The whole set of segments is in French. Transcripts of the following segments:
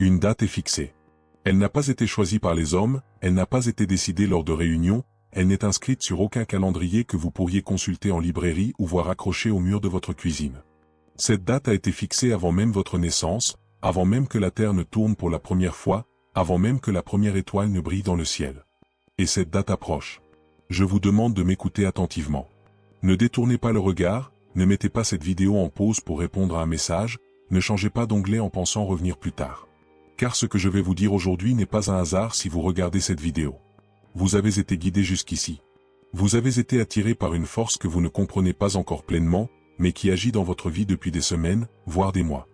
Une date est fixée. Elle n'a pas été choisie par les hommes, elle n'a pas été décidée lors de réunions, elle n'est inscrite sur aucun calendrier que vous pourriez consulter en librairie ou voir accroché au mur de votre cuisine. Cette date a été fixée avant même votre naissance, avant même que la Terre ne tourne pour la première fois, avant même que la première étoile ne brille dans le ciel. Et cette date approche. Je vous demande de m'écouter attentivement. Ne détournez pas le regard, ne mettez pas cette vidéo en pause pour répondre à un message, ne changez pas d'onglet en pensant revenir plus tard. Car ce que je vais vous dire aujourd'hui n'est pas un hasard si vous regardez cette vidéo. Vous avez été guidé jusqu'ici. Vous avez été attiré par une force que vous ne comprenez pas encore pleinement, mais qui agit dans votre vie depuis des semaines, voire des mois.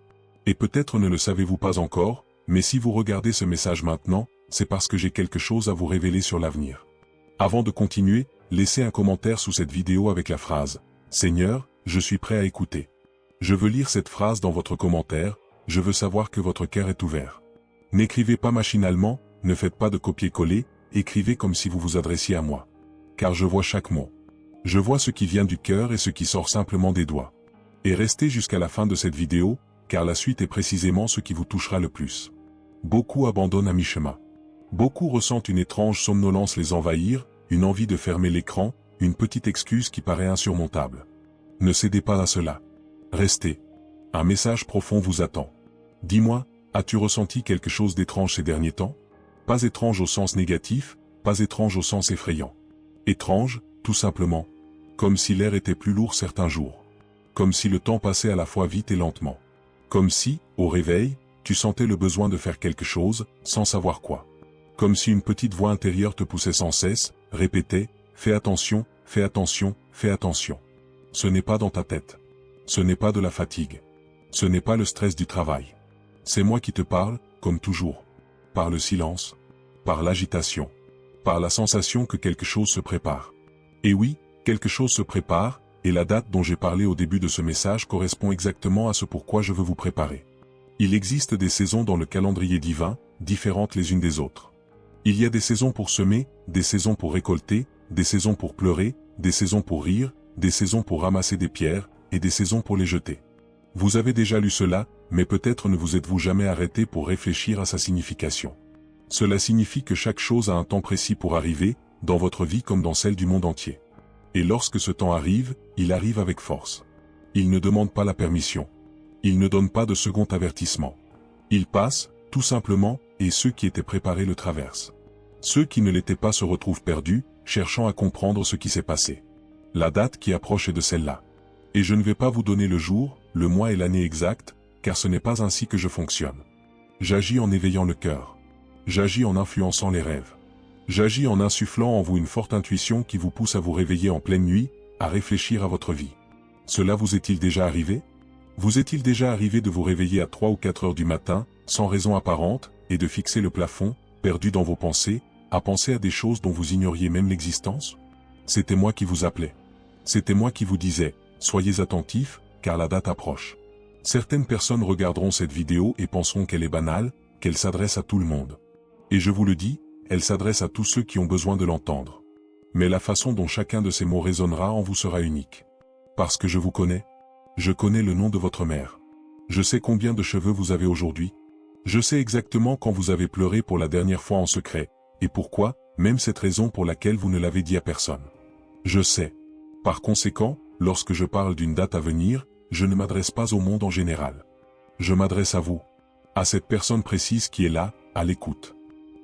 Et peut-être ne le savez-vous pas encore, mais si vous regardez ce message maintenant, c'est parce que j'ai quelque chose à vous révéler sur l'avenir. Avant de continuer, laissez un commentaire sous cette vidéo avec la phrase « Seigneur, je suis prêt à écouter ». Je veux lire cette phrase dans votre commentaire, je veux savoir que votre cœur est ouvert. N'écrivez pas machinalement, ne faites pas de copier-coller, écrivez comme si vous vous adressiez à moi. Car je vois chaque mot. Je vois ce qui vient du cœur et ce qui sort simplement des doigts. Et restez jusqu'à la fin de cette vidéo, car la suite est précisément ce qui vous touchera le plus. Beaucoup abandonnent à mi-chemin. Beaucoup ressentent une étrange somnolence les envahir, une envie de fermer l'écran, une petite excuse qui paraît insurmontable. Ne cédez pas à cela. Restez. Un message profond vous attend. Dis-moi, as-tu ressenti quelque chose d'étrange ces derniers temps? Pas étrange au sens négatif, pas étrange au sens effrayant. Étrange, tout simplement. Comme si l'air était plus lourd certains jours. Comme si le temps passait à la fois vite et lentement. Comme si, au réveil, tu sentais le besoin de faire quelque chose, sans savoir quoi. Comme si une petite voix intérieure te poussait sans cesse, répétait « Fais attention, fais attention, fais attention ». Ce n'est pas dans ta tête. Ce n'est pas de la fatigue. Ce n'est pas le stress du travail. C'est moi qui te parle, comme toujours. Par le silence. Par l'agitation. Par la sensation que quelque chose se prépare. Et oui, quelque chose se prépare, et la date dont j'ai parlé au début de ce message correspond exactement à ce pourquoi je veux vous préparer. Il existe des saisons dans le calendrier divin, différentes les unes des autres. Il y a des saisons pour semer, des saisons pour récolter, des saisons pour pleurer, des saisons pour rire, des saisons pour ramasser des pierres, et des saisons pour les jeter. Vous avez déjà lu cela, mais peut-être ne vous êtes-vous jamais arrêté pour réfléchir à sa signification. Cela signifie que chaque chose a un temps précis pour arriver, dans votre vie comme dans celle du monde entier. Et lorsque ce temps arrive, il arrive avec force. Il ne demande pas la permission. Il ne donne pas de second avertissement. Il passe, tout simplement, et ceux qui étaient préparés le traversent. Ceux qui ne l'étaient pas se retrouvent perdus, cherchant à comprendre ce qui s'est passé. La date qui approche est de celle-là. Et je ne vais pas vous donner le jour, le mois et l'année exacte, car ce n'est pas ainsi que je fonctionne. J'agis en éveillant le cœur. J'agis en influençant les rêves. J'agis en insufflant en vous une forte intuition qui vous pousse à vous réveiller en pleine nuit, à réfléchir à votre vie. Cela vous est-il déjà arrivé? Vous est-il déjà arrivé de vous réveiller à 3 ou 4 heures du matin, sans raison apparente, et de fixer le plafond, perdu dans vos pensées, à penser à des choses dont vous ignoriez même l'existence? C'était moi qui vous appelais. C'était moi qui vous disais, soyez attentifs, car la date approche. Certaines personnes regarderont cette vidéo et penseront qu'elle est banale, qu'elle s'adresse à tout le monde. Et je vous le dis, elle s'adresse à tous ceux qui ont besoin de l'entendre. Mais la façon dont chacun de ces mots résonnera en vous sera unique. Parce que je vous connais. Je connais le nom de votre mère. Je sais combien de cheveux vous avez aujourd'hui. Je sais exactement quand vous avez pleuré pour la dernière fois en secret, et pourquoi, même cette raison pour laquelle vous ne l'avez dit à personne. Je sais. Par conséquent, lorsque je parle d'une date à venir, je ne m'adresse pas au monde en général. Je m'adresse à vous. À cette personne précise qui est là, à l'écoute.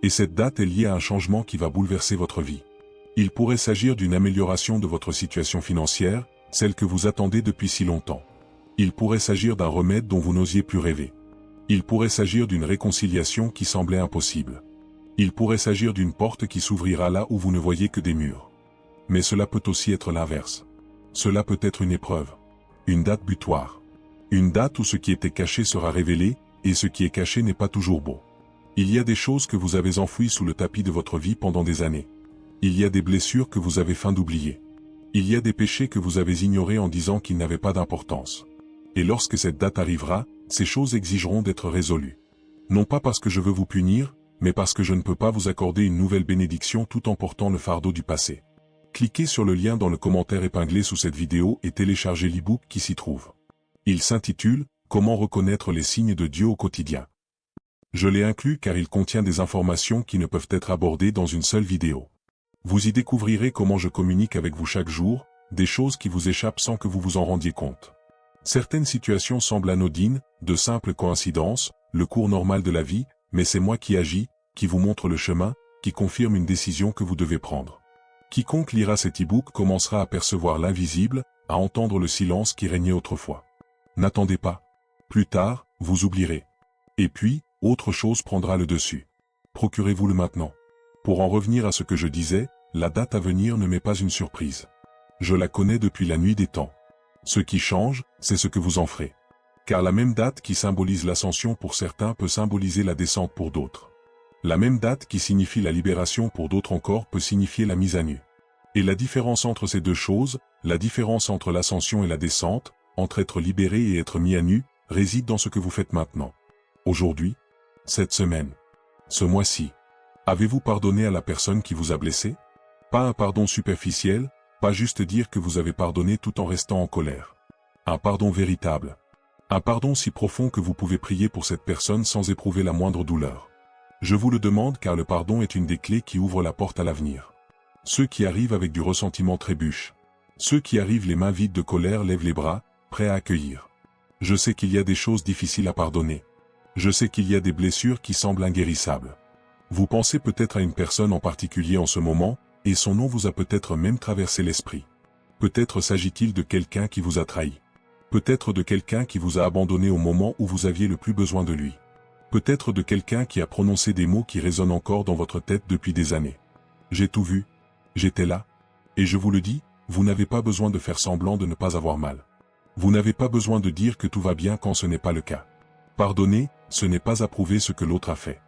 Et cette date est liée à un changement qui va bouleverser votre vie. Il pourrait s'agir d'une amélioration de votre situation financière, celle que vous attendez depuis si longtemps. Il pourrait s'agir d'un remède dont vous n'osiez plus rêver. Il pourrait s'agir d'une réconciliation qui semblait impossible. Il pourrait s'agir d'une porte qui s'ouvrira là où vous ne voyez que des murs. Mais cela peut aussi être l'inverse. Cela peut être une épreuve. Une date butoir. Une date où ce qui était caché sera révélé, et ce qui est caché n'est pas toujours beau. Il y a des choses que vous avez enfouies sous le tapis de votre vie pendant des années. Il y a des blessures que vous avez feint d'oublier. Il y a des péchés que vous avez ignorés en disant qu'ils n'avaient pas d'importance. Et lorsque cette date arrivera, ces choses exigeront d'être résolues. Non pas parce que je veux vous punir, mais parce que je ne peux pas vous accorder une nouvelle bénédiction tout en portant le fardeau du passé. Cliquez sur le lien dans le commentaire épinglé sous cette vidéo et téléchargez l'e-book qui s'y trouve. Il s'intitule « Comment reconnaître les signes de Dieu au quotidien ». Je l'ai inclus car il contient des informations qui ne peuvent être abordées dans une seule vidéo. Vous y découvrirez comment je communique avec vous chaque jour, des choses qui vous échappent sans que vous vous en rendiez compte. Certaines situations semblent anodines, de simples coïncidences, le cours normal de la vie, mais c'est moi qui agis, qui vous montre le chemin, qui confirme une décision que vous devez prendre. Quiconque lira cet e-book commencera à percevoir l'invisible, à entendre le silence qui régnait autrefois. N'attendez pas. Plus tard, vous oublierez. Et puis, autre chose prendra le dessus. Procurez-vous-le maintenant. Pour en revenir à ce que je disais, la date à venir ne m'est pas une surprise. Je la connais depuis la nuit des temps. Ce qui change, c'est ce que vous en ferez. Car la même date qui symbolise l'ascension pour certains peut symboliser la descente pour d'autres. La même date qui signifie la libération pour d'autres encore peut signifier la mise à nu. Et la différence entre ces deux choses, la différence entre l'ascension et la descente, entre être libéré et être mis à nu, réside dans ce que vous faites maintenant. Aujourd'hui, cette semaine, ce mois-ci. Avez-vous pardonné à la personne qui vous a blessé? Pas un pardon superficiel, pas juste dire que vous avez pardonné tout en restant en colère. Un pardon véritable. Un pardon si profond que vous pouvez prier pour cette personne sans éprouver la moindre douleur. Je vous le demande car le pardon est une des clés qui ouvre la porte à l'avenir. Ceux qui arrivent avec du ressentiment trébuchent. Ceux qui arrivent les mains vides de colère lèvent les bras, prêts à accueillir. Je sais qu'il y a des choses difficiles à pardonner. Je sais qu'il y a des blessures qui semblent inguérissables. Vous pensez peut-être à une personne en particulier en ce moment, et son nom vous a peut-être même traversé l'esprit. Peut-être s'agit-il de quelqu'un qui vous a trahi. Peut-être de quelqu'un qui vous a abandonné au moment où vous aviez le plus besoin de lui. Peut-être de quelqu'un qui a prononcé des mots qui résonnent encore dans votre tête depuis des années. J'ai tout vu. J'étais là. Et je vous le dis, vous n'avez pas besoin de faire semblant de ne pas avoir mal. Vous n'avez pas besoin de dire que tout va bien quand ce n'est pas le cas. Pardonner, ce n'est pas approuver ce que l'autre a fait.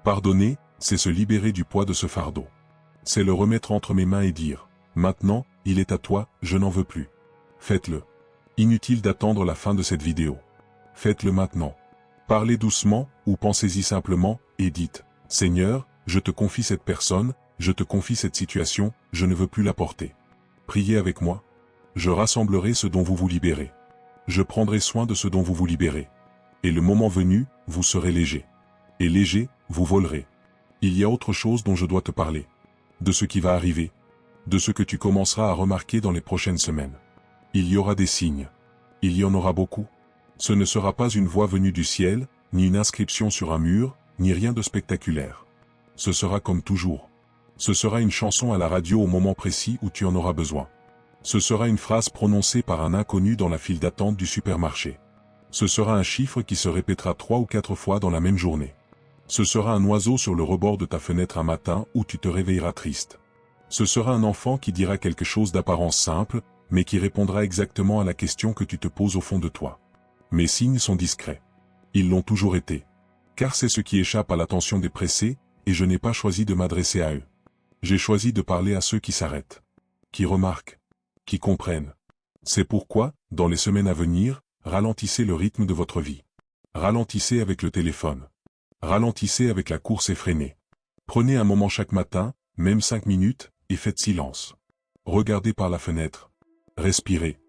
Pardonner, c'est se libérer du poids de ce fardeau. C'est le remettre entre mes mains et dire, maintenant, il est à toi, je n'en veux plus. Faites-le. Inutile d'attendre la fin de cette vidéo. Faites-le maintenant. Parlez doucement, ou pensez-y simplement, et dites, Seigneur, je te confie cette personne, je te confie cette situation, je ne veux plus la porter. Priez avec moi. Je rassemblerai ce dont vous vous libérez. Je prendrai soin de ce dont vous vous libérez. Et le moment venu, vous serez léger. Et léger, vous volerez. Il y a autre chose dont je dois te parler. De ce qui va arriver. De ce que tu commenceras à remarquer dans les prochaines semaines. Il y aura des signes. Il y en aura beaucoup. Ce ne sera pas une voix venue du ciel, ni une inscription sur un mur, ni rien de spectaculaire. Ce sera comme toujours. Ce sera une chanson à la radio au moment précis où tu en auras besoin. Ce sera une phrase prononcée par un inconnu dans la file d'attente du supermarché. Ce sera un chiffre qui se répétera 3 ou 4 fois dans la même journée. Ce sera un oiseau sur le rebord de ta fenêtre un matin où tu te réveilleras triste. Ce sera un enfant qui dira quelque chose d'apparence simple, mais qui répondra exactement à la question que tu te poses au fond de toi. Mes signes sont discrets. Ils l'ont toujours été. Car c'est ce qui échappe à l'attention des pressés, et je n'ai pas choisi de m'adresser à eux. J'ai choisi de parler à ceux qui s'arrêtent, qui remarquent, qui comprennent. C'est pourquoi, dans les semaines à venir, ralentissez le rythme de votre vie. Ralentissez avec le téléphone. Ralentissez avec la course effrénée. Prenez un moment chaque matin, même 5 minutes, et faites silence. Regardez par la fenêtre. Respirez.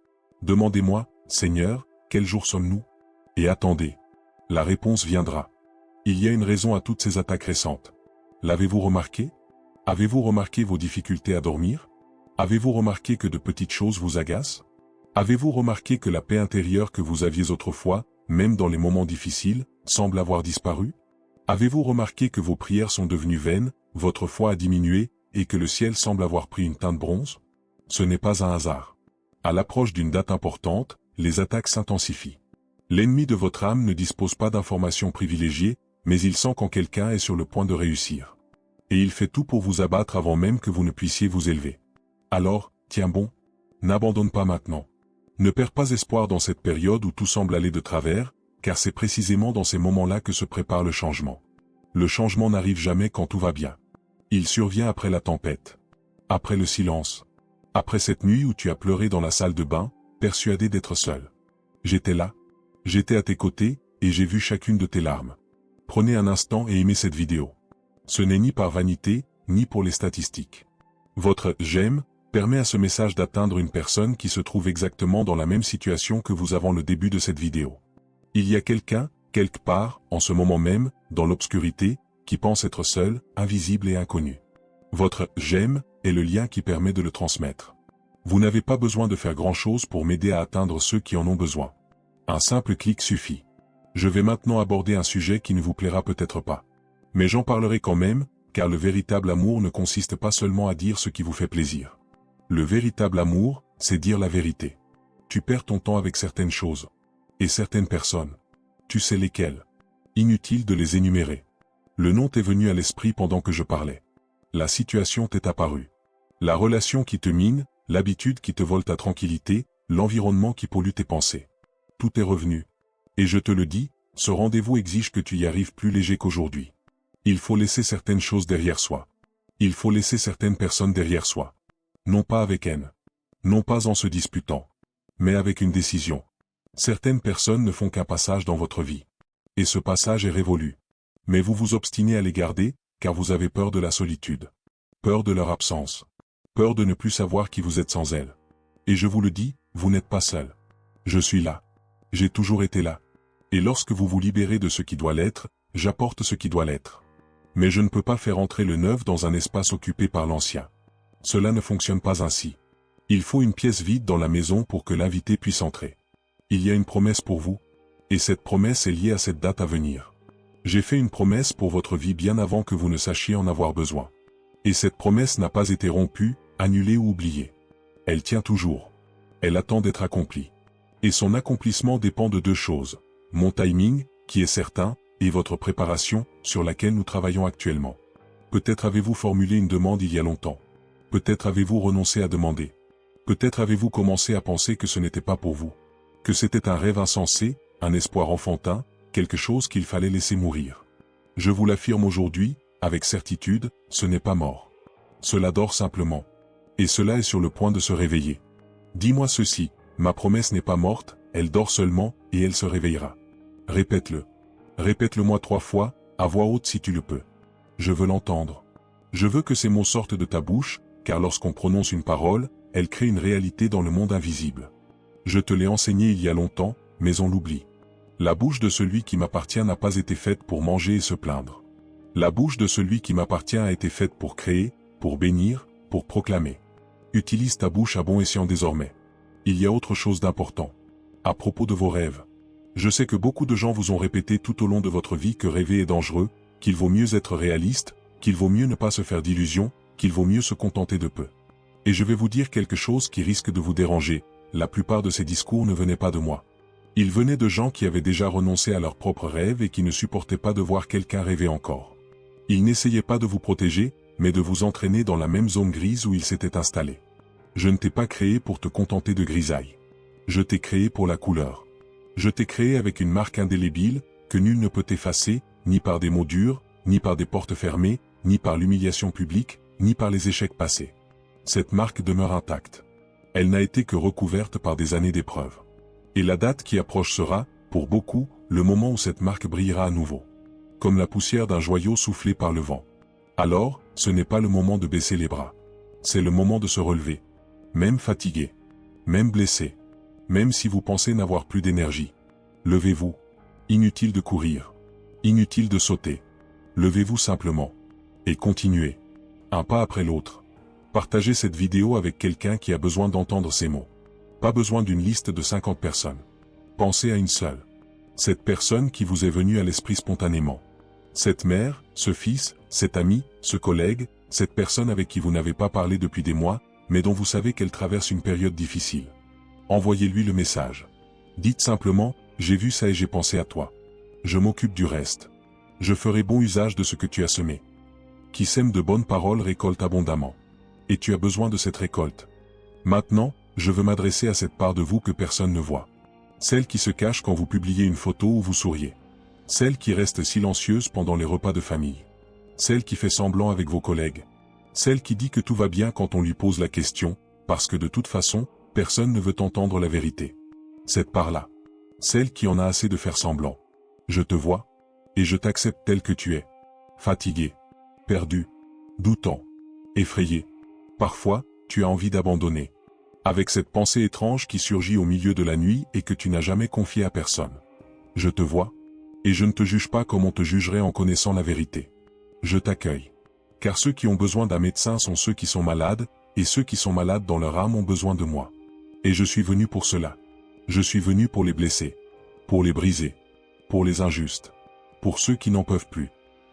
Demandez-moi, Seigneur, quel jour sommes-nous? Et attendez. La réponse viendra. Il y a une raison à toutes ces attaques récentes. L'avez-vous remarqué? Avez-vous remarqué vos difficultés à dormir? Avez-vous remarqué que de petites choses vous agacent? Avez-vous remarqué que la paix intérieure que vous aviez autrefois, même dans les moments difficiles, semble avoir disparu? Avez-vous remarqué que vos prières sont devenues vaines, votre foi a diminué, et que le ciel semble avoir pris une teinte bronze? Ce n'est pas un hasard. À l'approche d'une date importante, les attaques s'intensifient. L'ennemi de votre âme ne dispose pas d'informations privilégiées, mais il sent quand quelqu'un est sur le point de réussir. Et il fait tout pour vous abattre avant même que vous ne puissiez vous élever. Alors, tiens bon. N'abandonne pas maintenant. Ne perds pas espoir dans cette période où tout semble aller de travers, car c'est précisément dans ces moments-là que se prépare le changement. Le changement n'arrive jamais quand tout va bien. Il survient après la tempête. Après le silence. Après cette nuit où tu as pleuré dans la salle de bain, persuadé d'être seul. J'étais là. J'étais à tes côtés, et j'ai vu chacune de tes larmes. Prenez un instant et aimez cette vidéo. Ce n'est ni par vanité, ni pour les statistiques. Votre « j'aime » permet à ce message d'atteindre une personne qui se trouve exactement dans la même situation que vous avant le début de cette vidéo. Il y a quelqu'un quelque part, en ce moment même, dans l'obscurité, qui pense être seul, invisible et inconnu. Votre « j'aime » est le lien qui permet de le transmettre. Vous n'avez pas besoin de faire grand-chose pour m'aider à atteindre ceux qui en ont besoin. Un simple clic suffit. Je vais maintenant aborder un sujet qui ne vous plaira peut-être pas. Mais j'en parlerai quand même, car le véritable amour ne consiste pas seulement à dire ce qui vous fait plaisir. Le véritable amour, c'est dire la vérité. Tu perds ton temps avec certaines choses. Et certaines personnes. Tu sais lesquelles. Inutile de les énumérer. Le nom t'est venu à l'esprit pendant que je parlais. La situation t'est apparue. La relation qui te mine, l'habitude qui te vole ta tranquillité, l'environnement qui pollue tes pensées. Tout est revenu. Et je te le dis, ce rendez-vous exige que tu y arrives plus léger qu'aujourd'hui. Il faut laisser certaines choses derrière soi. Il faut laisser certaines personnes derrière soi. Non pas avec haine. Non pas en se disputant. Mais avec une décision. Certaines personnes ne font qu'un passage dans votre vie. Et ce passage est révolu. Mais vous vous obstinez à les garder, car vous avez peur de la solitude. Peur de leur absence. Peur de ne plus savoir qui vous êtes sans elles. Et je vous le dis, vous n'êtes pas seul. Je suis là. J'ai toujours été là. Et lorsque vous vous libérez de ce qui doit l'être, j'apporte ce qui doit l'être. Mais je ne peux pas faire entrer le neuf dans un espace occupé par l'ancien. Cela ne fonctionne pas ainsi. Il faut une pièce vide dans la maison pour que l'invité puisse entrer. Il y a une promesse pour vous. Et cette promesse est liée à cette date à venir. J'ai fait une promesse pour votre vie bien avant que vous ne sachiez en avoir besoin. Et cette promesse n'a pas été rompue, annulée ou oubliée. Elle tient toujours. Elle attend d'être accomplie. Et son accomplissement dépend de deux choses. Mon timing, qui est certain, et votre préparation, sur laquelle nous travaillons actuellement. Peut-être avez-vous formulé une demande il y a longtemps. Peut-être avez-vous renoncé à demander. Peut-être avez-vous commencé à penser que ce n'était pas pour vous. Que c'était un rêve insensé, un espoir enfantin, quelque chose qu'il fallait laisser mourir. Je vous l'affirme aujourd'hui, avec certitude, ce n'est pas mort. Cela dort simplement. Et cela est sur le point de se réveiller. Dis-moi ceci, ma promesse n'est pas morte, elle dort seulement, et elle se réveillera. Répète-le. Répète-le-moi 3 fois, à voix haute si tu le peux. Je veux l'entendre. Je veux que ces mots sortent de ta bouche, car lorsqu'on prononce une parole, elle crée une réalité dans le monde invisible. Je te l'ai enseigné il y a longtemps, mais on l'oublie. La bouche de celui qui m'appartient n'a pas été faite pour manger et se plaindre. La bouche de celui qui m'appartient a été faite pour créer, pour bénir, pour proclamer. Utilise ta bouche à bon escient désormais. Il y a autre chose d'important. À propos de vos rêves. Je sais que beaucoup de gens vous ont répété tout au long de votre vie que rêver est dangereux, qu'il vaut mieux être réaliste, qu'il vaut mieux ne pas se faire d'illusions, qu'il vaut mieux se contenter de peu. Et je vais vous dire quelque chose qui risque de vous déranger, la plupart de ces discours ne venaient pas de moi. Ils venaient de gens qui avaient déjà renoncé à leurs propres rêves et qui ne supportaient pas de voir quelqu'un rêver encore. Ils n'essayaient pas de vous protéger, mais de vous entraîner dans la même zone grise où ils s'étaient installés. Je ne t'ai pas créé pour te contenter de grisaille. Je t'ai créé pour la couleur. Je t'ai créé avec une marque indélébile, que nul ne peut effacer, ni par des mots durs, ni par des portes fermées, ni par l'humiliation publique, ni par les échecs passés. Cette marque demeure intacte. Elle n'a été que recouverte par des années d'épreuves. Et la date qui approche sera, pour beaucoup, le moment où cette marque brillera à nouveau. Comme la poussière d'un joyau soufflé par le vent. Alors, ce n'est pas le moment de baisser les bras. C'est le moment de se relever. Même fatigué. Même blessé. Même si vous pensez n'avoir plus d'énergie. Levez-vous. Inutile de courir. Inutile de sauter. Levez-vous simplement. Et continuez. Un pas après l'autre. Partagez cette vidéo avec quelqu'un qui a besoin d'entendre ces mots. Pas besoin d'une liste de 50 personnes. Pensez à une seule. Cette personne qui vous est venue à l'esprit spontanément. Cette mère, ce fils, cet ami, ce collègue, cette personne avec qui vous n'avez pas parlé depuis des mois, mais dont vous savez qu'elle traverse une période difficile. Envoyez-lui le message. Dites simplement, j'ai vu ça et j'ai pensé à toi. Je m'occupe du reste. Je ferai bon usage de ce que tu as semé. Qui sème de bonnes paroles récolte abondamment. Et tu as besoin de cette récolte. Maintenant, je veux m'adresser à cette part de vous que personne ne voit. Celle qui se cache quand vous publiez une photo ou vous souriez. Celle qui reste silencieuse pendant les repas de famille. Celle qui fait semblant avec vos collègues. Celle qui dit que tout va bien quand on lui pose la question, parce que de toute façon, personne ne veut entendre la vérité. Cette part-là. Celle qui en a assez de faire semblant. Je te vois, et je t'accepte tel que tu es. Fatigué. Perdu. Doutant. Effrayé. Parfois, tu as envie d'abandonner. Avec cette pensée étrange qui surgit au milieu de la nuit et que tu n'as jamais confiée à personne. Je te vois, Et je ne te juge pas comme on te jugerait en connaissant la vérité. Je t'accueille. Car ceux qui ont besoin d'un médecin sont ceux qui sont malades, et ceux qui sont malades dans leur âme ont besoin de moi. Et je suis venu pour cela. Je suis venu pour les blessés, pour les briser, pour les injustes, pour ceux qui n'en peuvent plus.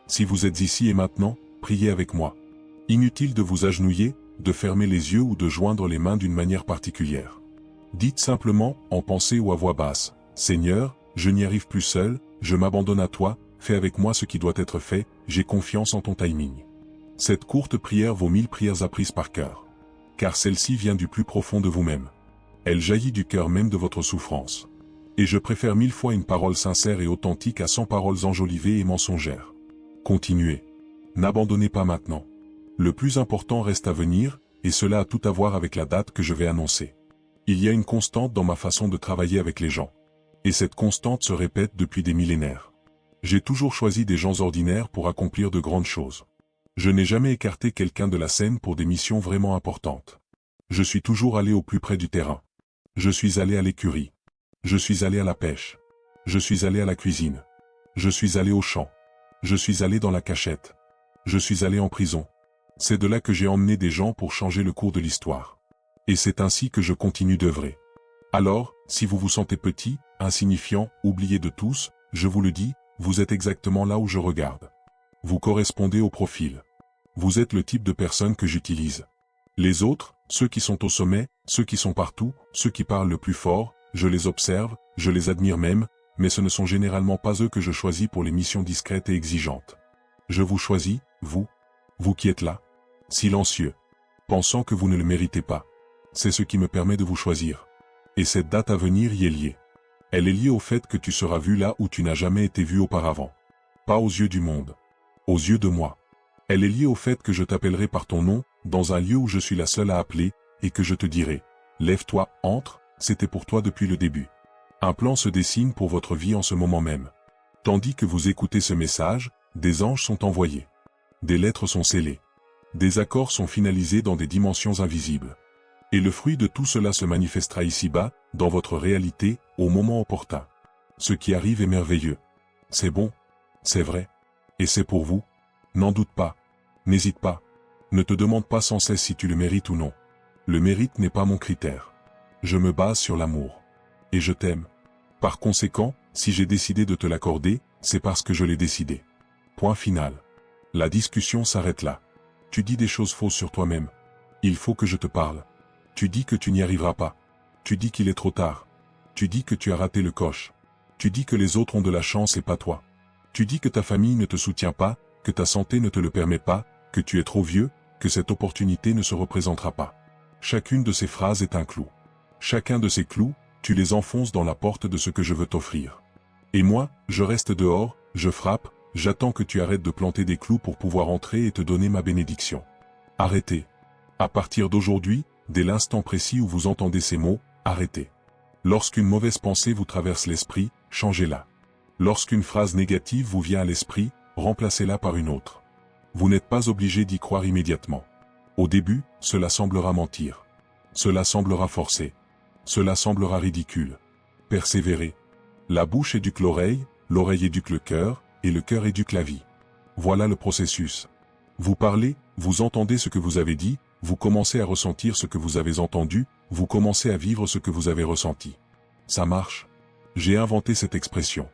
Si vous êtes ici et maintenant, priez avec moi. Inutile de vous agenouiller, de fermer les yeux ou de joindre les mains d'une manière particulière. Dites simplement, en pensée ou à voix basse, « Seigneur, je n'y arrive plus seul, je m'abandonne à toi, fais avec moi ce qui doit être fait, j'ai confiance en ton timing. » Cette courte prière vaut 1000 prières apprises par cœur. Car celle-ci vient du plus profond de vous-même. Elle jaillit du cœur même de votre souffrance. Et je préfère 1000 fois une parole sincère et authentique à 100 paroles enjolivées et mensongères. Continuez. N'abandonnez pas maintenant. Le plus important reste à venir, et cela a tout à voir avec la date que je vais annoncer. Il y a une constante dans ma façon de travailler avec les gens. Et cette constante se répète depuis des millénaires. J'ai toujours choisi des gens ordinaires pour accomplir de grandes choses. Je n'ai jamais écarté quelqu'un de la scène pour des missions vraiment importantes. Je suis toujours allé au plus près du terrain. Je suis allé à l'écurie. Je suis allé à la pêche. Je suis allé à la cuisine. Je suis allé au champ. Je suis allé dans la cachette. Je suis allé en prison. C'est de là que j'ai emmené des gens pour changer le cours de l'histoire. Et c'est ainsi que je continue d'œuvrer. Alors, si vous vous sentez petit, insignifiant, oublié de tous, je vous le dis, vous êtes exactement là où je regarde. Vous correspondez au profil. Vous êtes le type de personne que j'utilise. Les autres, ceux qui sont au sommet, ceux qui sont partout, ceux qui parlent le plus fort, je les observe, je les admire même, mais ce ne sont généralement pas eux que je choisis pour les missions discrètes et exigeantes. Je vous choisis, vous qui êtes là, silencieux, pensant que vous ne le méritez pas. C'est ce qui me permet de vous choisir. Et cette date à venir y est liée. Elle est liée au fait que tu seras vu là où tu n'as jamais été vu auparavant. Pas aux yeux du monde. Aux yeux de moi. Elle est liée au fait que je t'appellerai par ton nom, dans un lieu où je suis la seule à appeler, et que je te dirai, lève-toi, entre, c'était pour toi depuis le début. Un plan se dessine pour votre vie en ce moment même. Tandis que vous écoutez ce message, des anges sont envoyés. Des lettres sont scellées. Des accords sont finalisés dans des dimensions invisibles. Et le fruit de tout cela se manifestera ici-bas, dans votre réalité, au moment opportun. Ce qui arrive est merveilleux. C'est bon. C'est vrai. Et c'est pour vous. N'en doute pas. N'hésite pas. Ne te demande pas sans cesse si tu le mérites ou non. Le mérite n'est pas mon critère. Je me base sur l'amour. Et je t'aime. Par conséquent, si j'ai décidé de te l'accorder, c'est parce que je l'ai décidé. Point final. La discussion s'arrête là. Tu dis des choses fausses sur toi-même. Il faut que je te parle. Tu dis que tu n'y arriveras pas. Tu dis qu'il est trop tard. Tu dis que tu as raté le coche. Tu dis que les autres ont de la chance et pas toi. Tu dis que ta famille ne te soutient pas, que ta santé ne te le permet pas, que tu es trop vieux, que cette opportunité ne se représentera pas. Chacune de ces phrases est un clou. Chacun de ces clous, tu les enfonces dans la porte de ce que je veux t'offrir. Et moi, je reste dehors, je frappe, j'attends que tu arrêtes de planter des clous pour pouvoir entrer et te donner ma bénédiction. Arrêtez. À partir d'aujourd'hui, dès l'instant précis où vous entendez ces mots, arrêtez. Lorsqu'une mauvaise pensée vous traverse l'esprit, changez-la. Lorsqu'une phrase négative vous vient à l'esprit, remplacez-la par une autre. Vous n'êtes pas obligé d'y croire immédiatement. Au début, cela semblera mentir. Cela semblera forcé. Cela semblera ridicule. Persévérez. La bouche éduque l'oreille éduque le cœur, et le cœur éduque la vie. Voilà le processus. Vous parlez, vous entendez ce que vous avez dit, vous commencez à ressentir ce que vous avez entendu, vous commencez à vivre ce que vous avez ressenti. Ça marche. J'ai inventé cette expression.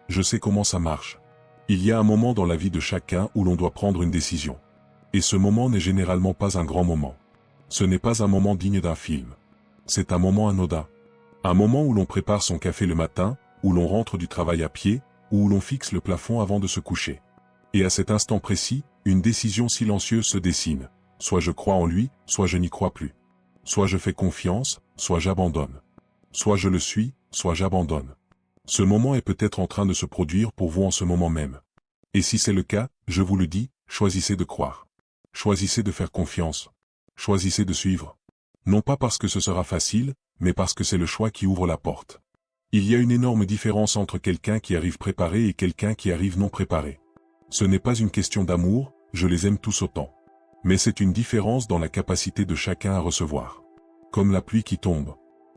Je sais comment ça marche. Il y a un moment dans la vie de chacun où l'on doit prendre une décision. Et ce moment n'est généralement pas un grand moment. Ce n'est pas un moment digne d'un film. C'est un moment anodin. Un moment où l'on prépare son café le matin, où l'on rentre du travail à pied, ou où l'on fixe le plafond avant de se coucher. Et à cet instant précis, une décision silencieuse se dessine. Soit je crois en lui, soit je n'y crois plus. Soit je fais confiance, soit j'abandonne. Soit je le suis, soit j'abandonne. Ce moment est peut-être en train de se produire pour vous en ce moment même. Et si c'est le cas, je vous le dis, choisissez de croire. Choisissez de faire confiance. Choisissez de suivre. Non pas parce que ce sera facile, mais parce que c'est le choix qui ouvre la porte. Il y a une énorme différence entre quelqu'un qui arrive préparé et quelqu'un qui arrive non préparé. Ce n'est pas une question d'amour, je les aime tous autant. Mais c'est une différence dans la capacité de chacun à recevoir. Comme la pluie qui tombe.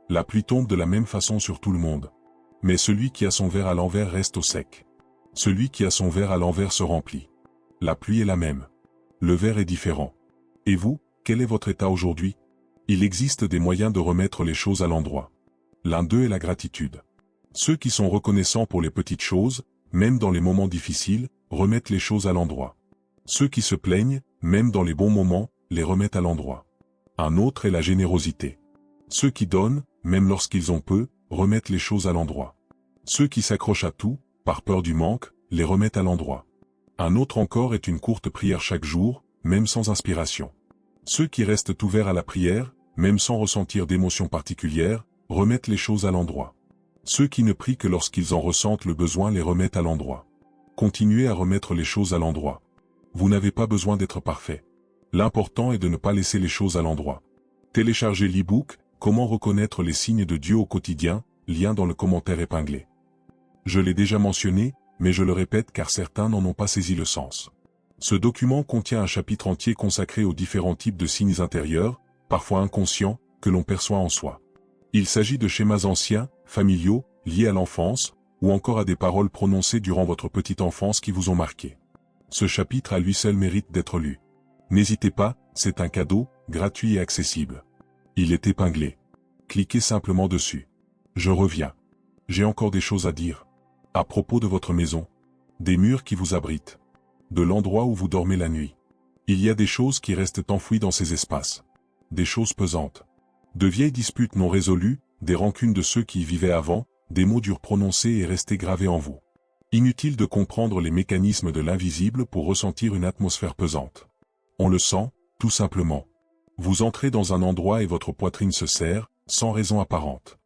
La pluie tombe de la même façon sur tout le monde. Mais celui qui a son verre à l'envers reste au sec. Celui qui a son verre à l'envers se remplit. La pluie est la même. Le verre est différent. Et vous, quel est votre état aujourd'hui? Il existe des moyens de remettre les choses à l'endroit. L'un d'eux est la gratitude. Ceux qui sont reconnaissants pour les petites choses, même dans les moments difficiles, remettent les choses à l'endroit. Ceux qui se plaignent, même dans les bons moments, les remettent à l'endroit. Un autre est la générosité. Ceux qui donnent, même lorsqu'ils ont peu, remettent les choses à l'endroit. Ceux qui s'accrochent à tout, par peur du manque, les remettent à l'endroit. Un autre encore est une courte prière chaque jour, même sans inspiration. Ceux qui restent ouverts à la prière, même sans ressentir d'émotion particulière, remettent les choses à l'endroit. Ceux qui ne prient que lorsqu'ils en ressentent le besoin les remettent à l'endroit. Continuez à remettre les choses à l'endroit. Vous n'avez pas besoin d'être parfait. L'important est de ne pas laisser les choses à l'endroit. Téléchargez l'e-book « Comment reconnaître les signes de Dieu au quotidien », lien dans le commentaire épinglé. Je l'ai déjà mentionné, mais je le répète car certains n'en ont pas saisi le sens. Ce document contient un chapitre entier consacré aux différents types de signes intérieurs, parfois inconscients, que l'on perçoit en soi. Il s'agit de schémas anciens, familiaux, liés à l'enfance, ou encore à des paroles prononcées durant votre petite enfance qui vous ont marqué. Ce chapitre à lui seul mérite d'être lu. N'hésitez pas, c'est un cadeau, gratuit et accessible. Il est épinglé. Cliquez simplement dessus. Je reviens. J'ai encore des choses à dire. À propos de votre maison. Des murs qui vous abritent. De l'endroit où vous dormez la nuit. Il y a des choses qui restent enfouies dans ces espaces. Des choses pesantes. De vieilles disputes non résolues, des rancunes de ceux qui y vivaient avant, des mots durs prononcés et restés gravés en vous. Inutile de comprendre les mécanismes de l'invisible pour ressentir une atmosphère pesante. On le sent, tout simplement. Vous entrez dans un endroit et votre poitrine se serre, sans raison apparente.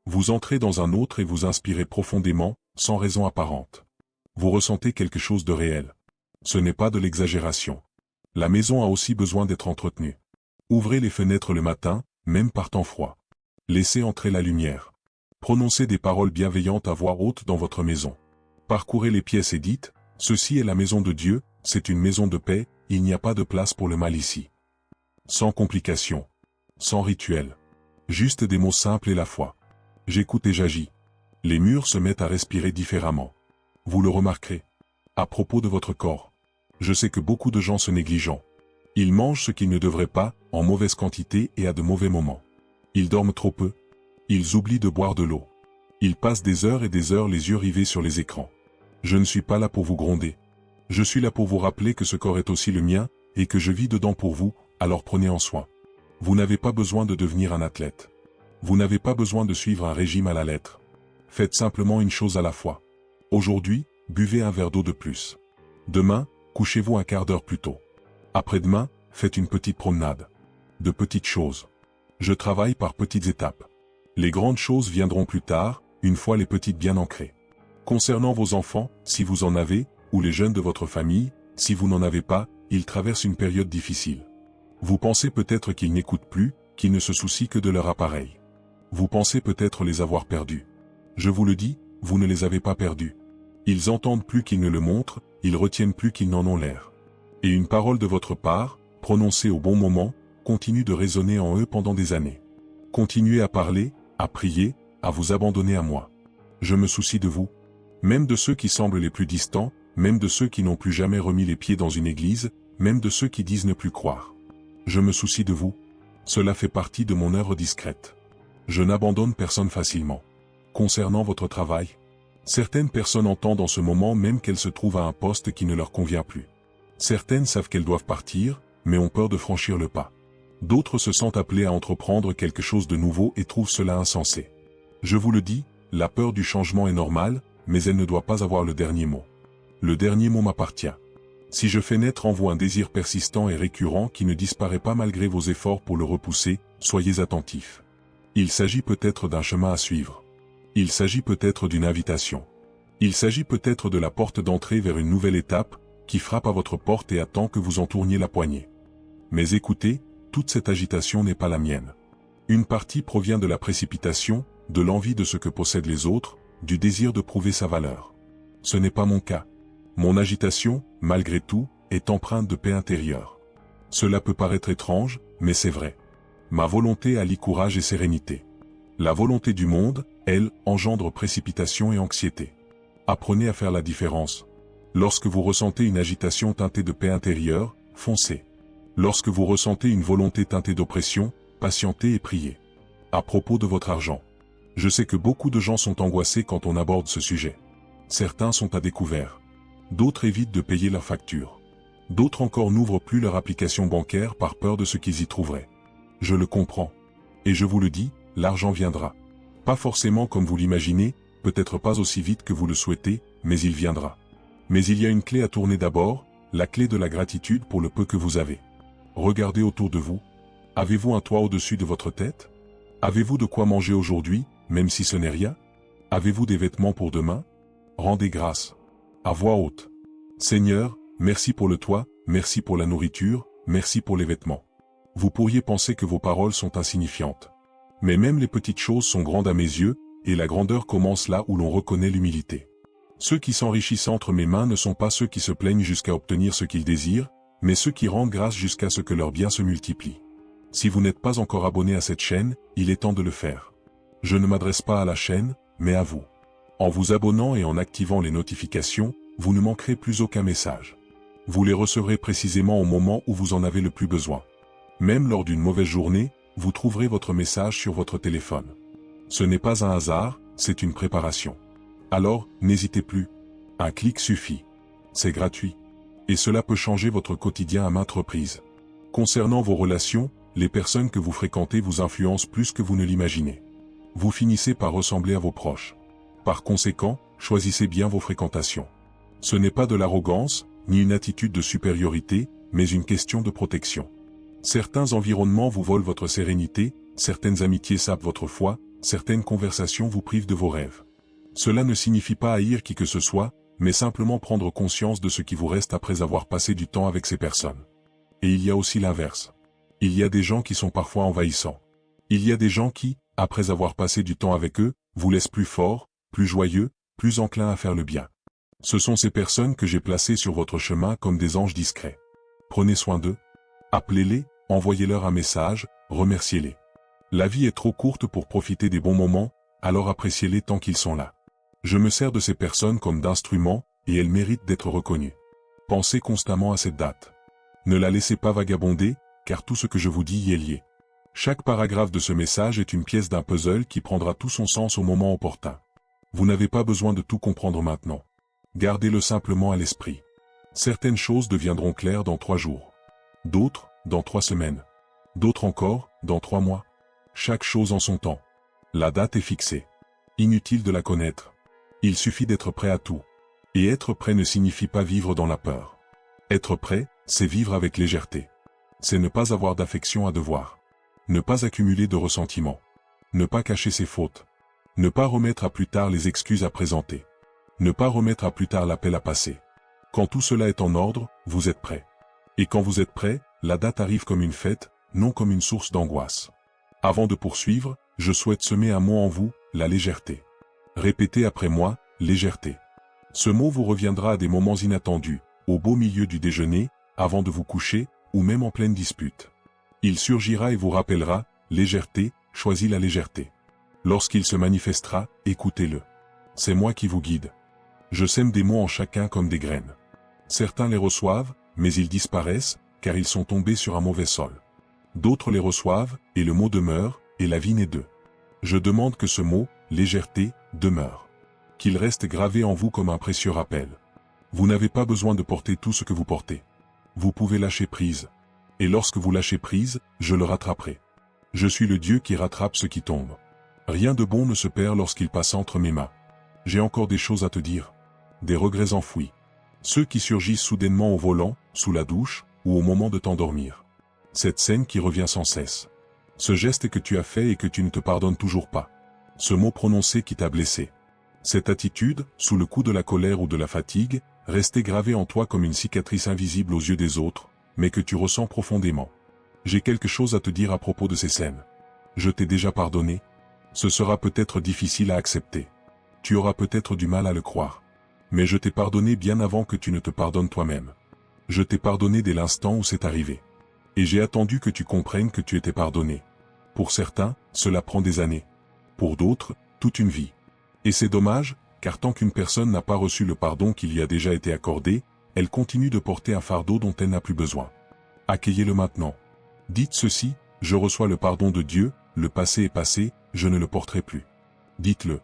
Vous entrez dans un autre et vous inspirez profondément, sans raison apparente. Vous ressentez quelque chose de réel. Ce n'est pas de l'exagération. La maison a aussi besoin d'être entretenue. Ouvrez les fenêtres le matin, même par temps froid. Laissez entrer la lumière. Prononcez des paroles bienveillantes à voix haute dans votre maison. Parcourez les pièces et dites, « Ceci est la maison de Dieu, c'est une maison de paix, il n'y a pas de place pour le mal ici. » Sans complications. Sans rituel. Juste des mots simples et la foi. J'écoute et j'agis. Les murs se mettent à respirer différemment. Vous le remarquerez. À propos de votre corps. Je sais que beaucoup de gens se négligent. Ils mangent ce qu'ils ne devraient pas, en mauvaise quantité et à de mauvais moments. Ils dorment trop peu. Ils oublient de boire de l'eau. Ils passent des heures et des heures les yeux rivés sur les écrans. Je ne suis pas là pour vous gronder. Je suis là pour vous rappeler que ce corps est aussi le mien, et que je vis dedans pour vous, alors prenez en soin. Vous n'avez pas besoin de devenir un athlète. Vous n'avez pas besoin de suivre un régime à la lettre. Faites simplement une chose à la fois. Aujourd'hui, buvez un verre d'eau de plus. Demain, couchez-vous un quart d'heure plus tôt. Après-demain, faites une petite promenade. De petites choses. Je travaille par petites étapes. Les grandes choses viendront plus tard, une fois les petites bien ancrées. Concernant vos enfants, si vous en avez, ou les jeunes de votre famille, si vous n'en avez pas, ils traversent une période difficile. Vous pensez peut-être qu'ils n'écoutent plus, qu'ils ne se soucient que de leur appareil. Vous pensez peut-être les avoir perdus. Je vous le dis, vous ne les avez pas perdus. Ils entendent plus qu'ils ne le montrent, ils retiennent plus qu'ils n'en ont l'air. Et une parole de votre part, prononcée au bon moment, continue de résonner en eux pendant des années. Continuez à parler, à prier, à vous abandonner à moi. Je me soucie de vous. Même de ceux qui semblent les plus distants, même de ceux qui n'ont plus jamais remis les pieds dans une église, même de ceux qui disent ne plus croire. Je me soucie de vous. Cela fait partie de mon œuvre discrète. Je n'abandonne personne facilement. Concernant votre travail, certaines personnes entendent en ce moment même qu'elles se trouvent à un poste qui ne leur convient plus. Certaines savent qu'elles doivent partir, mais ont peur de franchir le pas. D'autres se sentent appelées à entreprendre quelque chose de nouveau et trouvent cela insensé. Je vous le dis, la peur du changement est normale, mais elle ne doit pas avoir le dernier mot. Le dernier mot m'appartient. Si je fais naître en vous un désir persistant et récurrent qui ne disparaît pas malgré vos efforts pour le repousser, soyez attentifs. Il s'agit peut-être d'un chemin à suivre. Il s'agit peut-être d'une invitation. Il s'agit peut-être de la porte d'entrée vers une nouvelle étape, qui frappe à votre porte et attend que vous en tourniez la poignée. Mais écoutez, toute cette agitation n'est pas la mienne. Une partie provient de la précipitation, de l'envie de ce que possèdent les autres, du désir de prouver sa valeur. Ce n'est pas mon cas. Mon agitation, malgré tout, est empreinte de paix intérieure. Cela peut paraître étrange, mais c'est vrai. Ma volonté allie courage et sérénité. La volonté du monde, elle, engendre précipitation et anxiété. Apprenez à faire la différence. Lorsque vous ressentez une agitation teintée de paix intérieure, foncez. Lorsque vous ressentez une volonté teintée d'oppression, patientez et priez. À propos de votre argent. Je sais que beaucoup de gens sont angoissés quand on aborde ce sujet. Certains sont à découvert. D'autres évitent de payer leurs factures. D'autres encore n'ouvrent plus leur application bancaire par peur de ce qu'ils y trouveraient. Je le comprends. Et je vous le dis, l'argent viendra. Pas forcément comme vous l'imaginez, peut-être pas aussi vite que vous le souhaitez, mais il viendra. Mais il y a une clé à tourner d'abord, la clé de la gratitude pour le peu que vous avez. Regardez autour de vous. Avez-vous un toit au-dessus de votre tête? Avez-vous de quoi manger aujourd'hui, même si ce n'est rien? Avez-vous des vêtements pour demain? Rendez grâce. À voix haute. Seigneur, merci pour le toit, merci pour la nourriture, merci pour les vêtements. Vous pourriez penser que vos paroles sont insignifiantes. Mais même les petites choses sont grandes à mes yeux, et la grandeur commence là où l'on reconnaît l'humilité. Ceux qui s'enrichissent entre mes mains ne sont pas ceux qui se plaignent jusqu'à obtenir ce qu'ils désirent, mais ceux qui rendent grâce jusqu'à ce que leurs biens se multiplient. Si vous n'êtes pas encore abonné à cette chaîne, il est temps de le faire. Je ne m'adresse pas à la chaîne, mais à vous. En vous abonnant et en activant les notifications, vous ne manquerez plus aucun message. Vous les recevrez précisément au moment où vous en avez le plus besoin. Même lors d'une mauvaise journée, vous trouverez votre message sur votre téléphone. Ce n'est pas un hasard, c'est une préparation. Alors, n'hésitez plus. Un clic suffit. C'est gratuit. Et cela peut changer votre quotidien à maintes reprises. Concernant vos relations, les personnes que vous fréquentez vous influencent plus que vous ne l'imaginez. Vous finissez par ressembler à vos proches. Par conséquent, choisissez bien vos fréquentations. Ce n'est pas de l'arrogance, ni une attitude de supériorité, mais une question de protection. Certains environnements vous volent votre sérénité, certaines amitiés sapent votre foi, certaines conversations vous privent de vos rêves. Cela ne signifie pas haïr qui que ce soit, mais simplement prendre conscience de ce qui vous reste après avoir passé du temps avec ces personnes. Et il y a aussi l'inverse. Il y a des gens qui sont parfois envahissants. Il y a des gens qui, après avoir passé du temps avec eux, vous laissent plus fort, plus joyeux, plus enclin à faire le bien. Ce sont ces personnes que j'ai placées sur votre chemin comme des anges discrets. Prenez soin d'eux. Appelez-les, envoyez-leur un message, remerciez-les. La vie est trop courte pour profiter des bons moments, alors appréciez-les tant qu'ils sont là. Je me sers de ces personnes comme d'instruments, et elles méritent d'être reconnues. Pensez constamment à cette date. Ne la laissez pas vagabonder, car tout ce que je vous dis y est lié. Chaque paragraphe de ce message est une pièce d'un puzzle qui prendra tout son sens au moment opportun. Vous n'avez pas besoin de tout comprendre maintenant. Gardez-le simplement à l'esprit. Certaines choses deviendront claires dans 3 jours. D'autres, dans 3 semaines. D'autres encore, dans 3 mois. Chaque chose en son temps. La date est fixée. Inutile de la connaître. Il suffit d'être prêt à tout. Et être prêt ne signifie pas vivre dans la peur. Être prêt, c'est vivre avec légèreté. C'est ne pas avoir d'affection à devoir. Ne pas accumuler de ressentiment. Ne pas cacher ses fautes. Ne pas remettre à plus tard les excuses à présenter. Ne pas remettre à plus tard l'appel à passer. Quand tout cela est en ordre, vous êtes prêt. Et quand vous êtes prêt, la date arrive comme une fête, non comme une source d'angoisse. Avant de poursuivre, je souhaite semer un mot en vous, la légèreté. Répétez après moi, légèreté. Ce mot vous reviendra à des moments inattendus, au beau milieu du déjeuner, avant de vous coucher, ou même en pleine dispute. Il surgira et vous rappellera, légèreté, choisis la légèreté. Lorsqu'il se manifestera, écoutez-le. C'est moi qui vous guide. Je sème des mots en chacun comme des graines. Certains les reçoivent, mais ils disparaissent, car ils sont tombés sur un mauvais sol. D'autres les reçoivent, et le mot demeure, et la vie naît d'eux. Je demande que ce mot, légèreté, demeure. Qu'il reste gravé en vous comme un précieux rappel. Vous n'avez pas besoin de porter tout ce que vous portez. Vous pouvez lâcher prise. Et lorsque vous lâchez prise, je le rattraperai. Je suis le Dieu qui rattrape ce qui tombe. Rien de bon ne se perd lorsqu'il passe entre mes mains. J'ai encore des choses à te dire. Des regrets enfouis. Ceux qui surgissent soudainement au volant, sous la douche, ou au moment de t'endormir. Cette scène qui revient sans cesse. Ce geste que tu as fait et que tu ne te pardonnes toujours pas. Ce mot prononcé qui t'a blessé. Cette attitude, sous le coup de la colère ou de la fatigue, restée gravée en toi comme une cicatrice invisible aux yeux des autres, mais que tu ressens profondément. J'ai quelque chose à te dire à propos de ces scènes. Je t'ai déjà pardonné. Ce sera peut-être difficile à accepter. Tu auras peut-être du mal à le croire. Mais je t'ai pardonné bien avant que tu ne te pardonnes toi-même. Je t'ai pardonné dès l'instant où c'est arrivé. Et j'ai attendu que tu comprennes que tu étais pardonné. Pour certains, cela prend des années. Pour d'autres, toute une vie. Et c'est dommage, car tant qu'une personne n'a pas reçu le pardon qui lui a déjà été accordé, elle continue de porter un fardeau dont elle n'a plus besoin. Accueillez-le maintenant. Dites ceci, je reçois le pardon de Dieu, le passé est passé, je ne le porterai plus. Dites-le.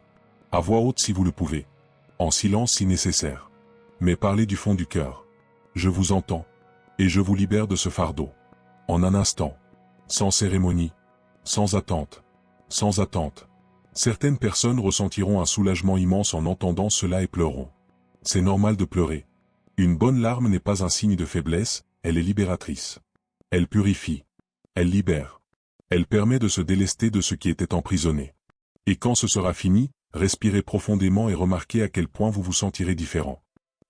À voix haute si vous le pouvez. En silence si nécessaire. Mais parlez du fond du cœur. Je vous entends. Et je vous libère de ce fardeau. En un instant. Sans cérémonie. Sans attente. Sans attente. Certaines personnes ressentiront un soulagement immense en entendant cela et pleureront. C'est normal de pleurer. Une bonne larme n'est pas un signe de faiblesse, elle est libératrice. Elle purifie. Elle libère. Elle permet de se délester de ce qui était emprisonné. Et quand ce sera fini, respirez profondément et remarquez à quel point vous vous sentirez différent.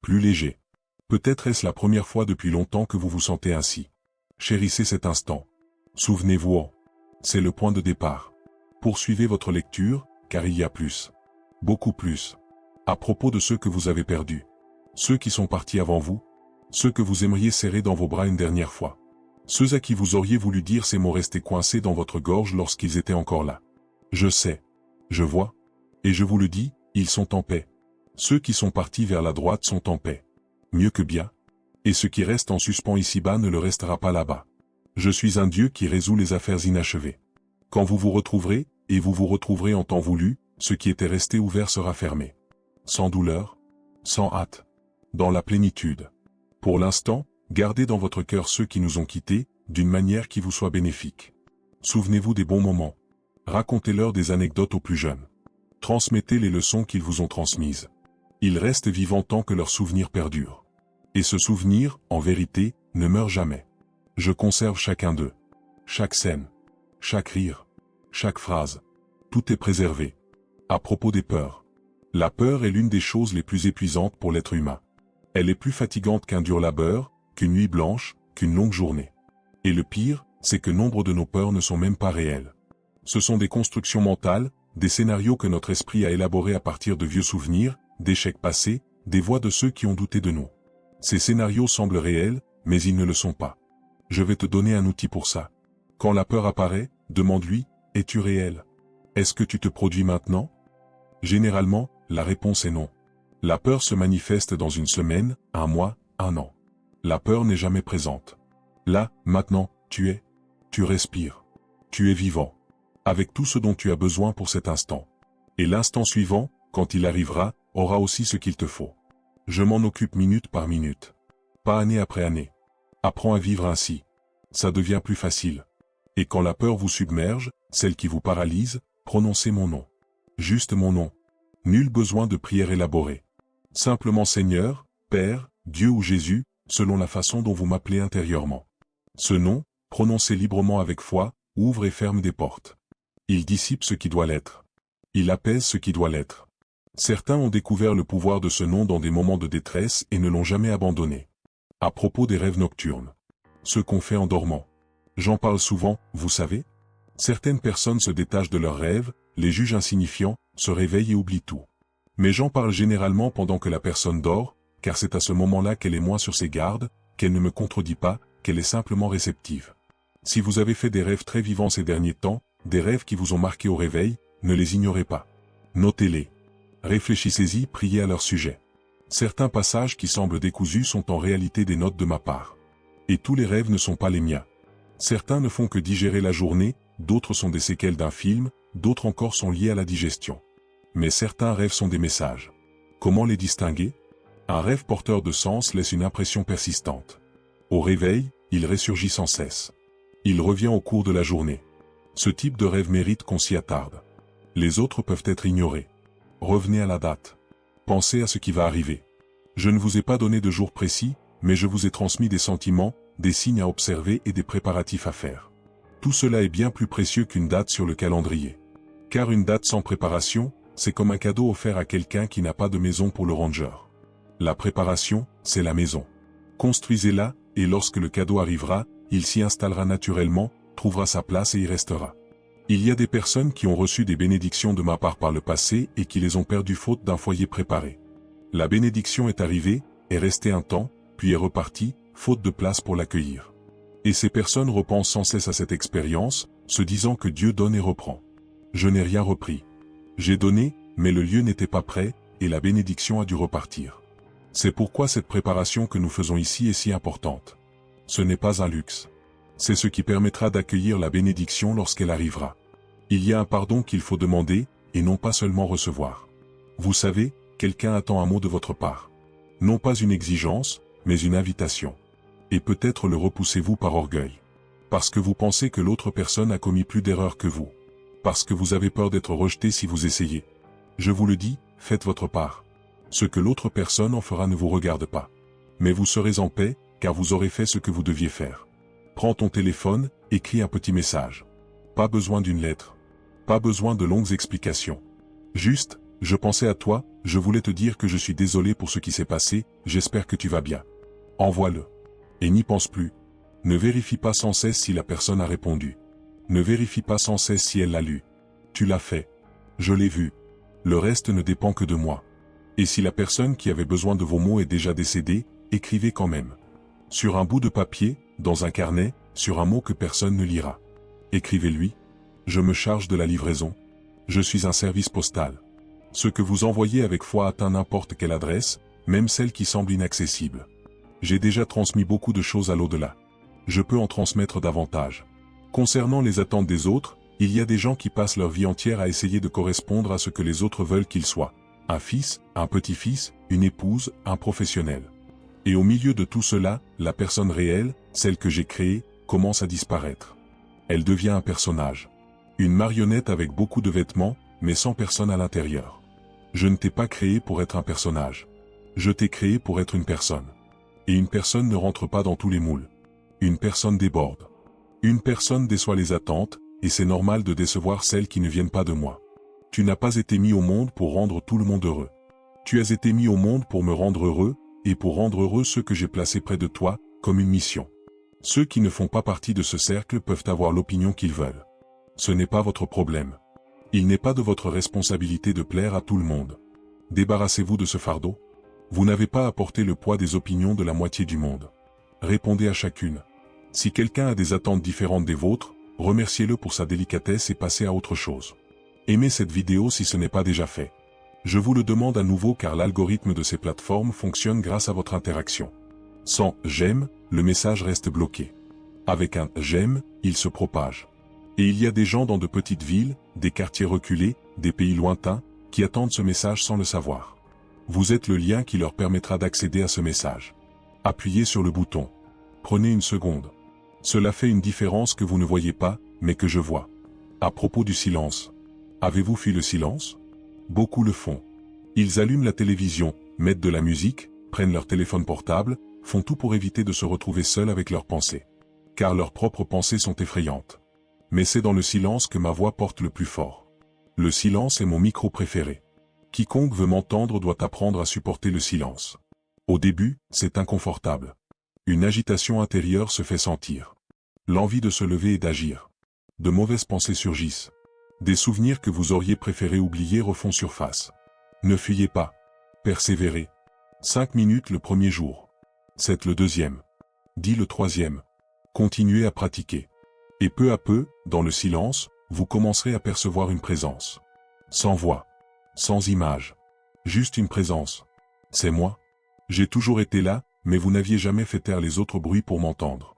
Plus léger. Peut-être est-ce la première fois depuis longtemps que vous vous sentez ainsi. Chérissez cet instant. Souvenez-vous-en. C'est le point de départ. Poursuivez votre lecture, car il y a plus. Beaucoup plus. À propos de ceux que vous avez perdus. Ceux qui sont partis avant vous. Ceux que vous aimeriez serrer dans vos bras une dernière fois. Ceux à qui vous auriez voulu dire ces mots restés coincés dans votre gorge lorsqu'ils étaient encore là. Je sais. Je vois. Et je vous le dis, ils sont en paix. Ceux qui sont partis vers la droite sont en paix. Mieux que bien. Et ce qui reste en suspens ici-bas ne le restera pas là-bas. Je suis un Dieu qui résout les affaires inachevées. Quand vous vous retrouverez, et vous vous retrouverez en temps voulu, ce qui était resté ouvert sera fermé. Sans douleur. Sans hâte. Dans la plénitude. Pour l'instant, gardez dans votre cœur ceux qui nous ont quittés, d'une manière qui vous soit bénéfique. Souvenez-vous des bons moments. Racontez-leur des anecdotes aux plus jeunes. Transmettez les leçons qu'ils vous ont transmises. Ils restent vivants tant que leurs souvenirs perdurent. Et ce souvenir, en vérité, ne meurt jamais. Je conserve chacun d'eux. Chaque scène. Chaque rire. Chaque phrase. Tout est préservé. À propos des peurs. La peur est l'une des choses les plus épuisantes pour l'être humain. Elle est plus fatigante qu'un dur labeur, qu'une nuit blanche, qu'une longue journée. Et le pire, c'est que nombre de nos peurs ne sont même pas réelles. Ce sont des constructions mentales, des scénarios que notre esprit a élaborés à partir de vieux souvenirs, d'échecs passés, des voix de ceux qui ont douté de nous. Ces scénarios semblent réels, mais ils ne le sont pas. Je vais te donner un outil pour ça. Quand la peur apparaît, demande-lui, es-tu réel? Est-ce que tu te produis maintenant? Généralement, la réponse est non. La peur se manifeste dans une semaine, un mois, un an. La peur n'est jamais présente. Là, maintenant, tu respires. Tu es vivant. Avec tout ce dont tu as besoin pour cet instant. Et l'instant suivant, quand il arrivera, aura aussi ce qu'il te faut. Je m'en occupe minute par minute. Pas année après année. Apprends à vivre ainsi. Ça devient plus facile. Et quand la peur vous submerge, celle qui vous paralyse, prononcez mon nom. Juste mon nom. Nul besoin de prière élaborée. Simplement Seigneur, Père, Dieu ou Jésus, selon la façon dont vous m'appelez intérieurement. Ce nom, prononcé librement avec foi, ouvre et ferme des portes. Il dissipe ce qui doit l'être. Il apaise ce qui doit l'être. Certains ont découvert le pouvoir de ce nom dans des moments de détresse et ne l'ont jamais abandonné. À propos des rêves nocturnes. Ce qu'on fait en dormant. J'en parle souvent, vous savez. Certaines personnes se détachent de leurs rêves, les jugent insignifiants, se réveillent et oublient tout. Mais j'en parle généralement pendant que la personne dort, car c'est à ce moment-là qu'elle est moins sur ses gardes, qu'elle ne me contredit pas, qu'elle est simplement réceptive. Si vous avez fait des rêves très vivants ces derniers temps, des rêves qui vous ont marqué au réveil, ne les ignorez pas. Notez-les. Réfléchissez-y, priez à leur sujet. Certains passages qui semblent décousus sont en réalité des notes de ma part. Et tous les rêves ne sont pas les miens. Certains ne font que digérer la journée, d'autres sont des séquelles d'un film, d'autres encore sont liés à la digestion. Mais certains rêves sont des messages. Comment les distinguer? Un rêve porteur de sens laisse une impression persistante. Au réveil, il ressurgit sans cesse. Il revient au cours de la journée. Ce type de rêve mérite qu'on s'y attarde. Les autres peuvent être ignorés. Revenez à la date. Pensez à ce qui va arriver. Je ne vous ai pas donné de jour précis, mais je vous ai transmis des sentiments, des signes à observer et des préparatifs à faire. Tout cela est bien plus précieux qu'une date sur le calendrier. Car une date sans préparation, c'est comme un cadeau offert à quelqu'un qui n'a pas de maison pour le ranger. La préparation, c'est la maison. Construisez-la, et lorsque le cadeau arrivera, il s'y installera naturellement, trouvera sa place et y restera. Il y a des personnes qui ont reçu des bénédictions de ma part par le passé et qui les ont perdues faute d'un foyer préparé. La bénédiction est arrivée, est restée un temps, puis est repartie, faute de place pour l'accueillir. Et ces personnes repensent sans cesse à cette expérience, se disant que Dieu donne et reprend. Je n'ai rien repris. J'ai donné, mais le lieu n'était pas prêt, et la bénédiction a dû repartir. C'est pourquoi cette préparation que nous faisons ici est si importante. Ce n'est pas un luxe. C'est ce qui permettra d'accueillir la bénédiction lorsqu'elle arrivera. Il y a un pardon qu'il faut demander, et non pas seulement recevoir. Vous savez, quelqu'un attend un mot de votre part. Non pas une exigence, mais une invitation. Et peut-être le repoussez-vous par orgueil. Parce que vous pensez que l'autre personne a commis plus d'erreurs que vous. Parce que vous avez peur d'être rejeté si vous essayez. Je vous le dis, faites votre part. Ce que l'autre personne en fera ne vous regarde pas. Mais vous serez en paix, car vous aurez fait ce que vous deviez faire. Prends ton téléphone, écris un petit message. Pas besoin d'une lettre. Pas besoin de longues explications. Juste, je pensais à toi, je voulais te dire que je suis désolé pour ce qui s'est passé, j'espère que tu vas bien. Envoie-le. Et n'y pense plus. Ne vérifie pas sans cesse si la personne a répondu. Ne vérifie pas sans cesse si elle l'a lu. Tu l'as fait. Je l'ai vu. Le reste ne dépend que de moi. Et si la personne qui avait besoin de vos mots est déjà décédée, écrivez quand même. Sur un bout de papier, dans un carnet, sur un mot que personne ne lira. Écrivez-lui. Je me charge de la livraison. Je suis un service postal. Ce que vous envoyez avec foi atteint n'importe quelle adresse, même celle qui semble inaccessible. J'ai déjà transmis beaucoup de choses à l'au-delà. Je peux en transmettre davantage. Concernant les attentes des autres, il y a des gens qui passent leur vie entière à essayer de correspondre à ce que les autres veulent qu'ils soient. Un fils, un petit-fils, une épouse, un professionnel. Et au milieu de tout cela, la personne réelle, celle que j'ai créée, commence à disparaître. Elle devient un personnage. Une marionnette avec beaucoup de vêtements, mais sans personne à l'intérieur. Je ne t'ai pas créé pour être un personnage. Je t'ai créé pour être une personne. Et une personne ne rentre pas dans tous les moules. Une personne déborde. Une personne déçoit les attentes, et c'est normal de décevoir celles qui ne viennent pas de moi. Tu n'as pas été mis au monde pour rendre tout le monde heureux. Tu as été mis au monde pour me rendre heureux, et pour rendre heureux ceux que j'ai placés près de toi, comme une mission. Ceux qui ne font pas partie de ce cercle peuvent avoir l'opinion qu'ils veulent. Ce n'est pas votre problème. Il n'est pas de votre responsabilité de plaire à tout le monde. Débarrassez-vous de ce fardeau. Vous n'avez pas à porter le poids des opinions de la moitié du monde. Répondez à chacune. Si quelqu'un a des attentes différentes des vôtres, remerciez-le pour sa délicatesse et passez à autre chose. Aimez cette vidéo si ce n'est pas déjà fait. Je vous le demande à nouveau car l'algorithme de ces plateformes fonctionne grâce à votre interaction. Sans « j'aime », le message reste bloqué. Avec un « j'aime », il se propage. Et il y a des gens dans de petites villes, des quartiers reculés, des pays lointains, qui attendent ce message sans le savoir. Vous êtes le lien qui leur permettra d'accéder à ce message. Appuyez sur le bouton. Prenez une seconde. Cela fait une différence que vous ne voyez pas, mais que je vois. À propos du silence. Avez-vous fui le silence? Beaucoup le font. Ils allument la télévision, mettent de la musique, prennent leur téléphone portable, font tout pour éviter de se retrouver seuls avec leurs pensées. Car leurs propres pensées sont effrayantes. Mais c'est dans le silence que ma voix porte le plus fort. Le silence est mon micro préféré. Quiconque veut m'entendre doit apprendre à supporter le silence. Au début, c'est inconfortable. Une agitation intérieure se fait sentir. L'envie de se lever et d'agir. De mauvaises pensées surgissent. Des souvenirs que vous auriez préféré oublier refont surface. Ne fuyez pas. Persévérez. 5 minutes le premier jour. 7 le deuxième. 10 le troisième. Continuez à pratiquer. Et peu à peu, dans le silence, vous commencerez à percevoir une présence. Sans voix. Sans image. Juste une présence. C'est moi. J'ai toujours été là, mais vous n'aviez jamais fait taire les autres bruits pour m'entendre.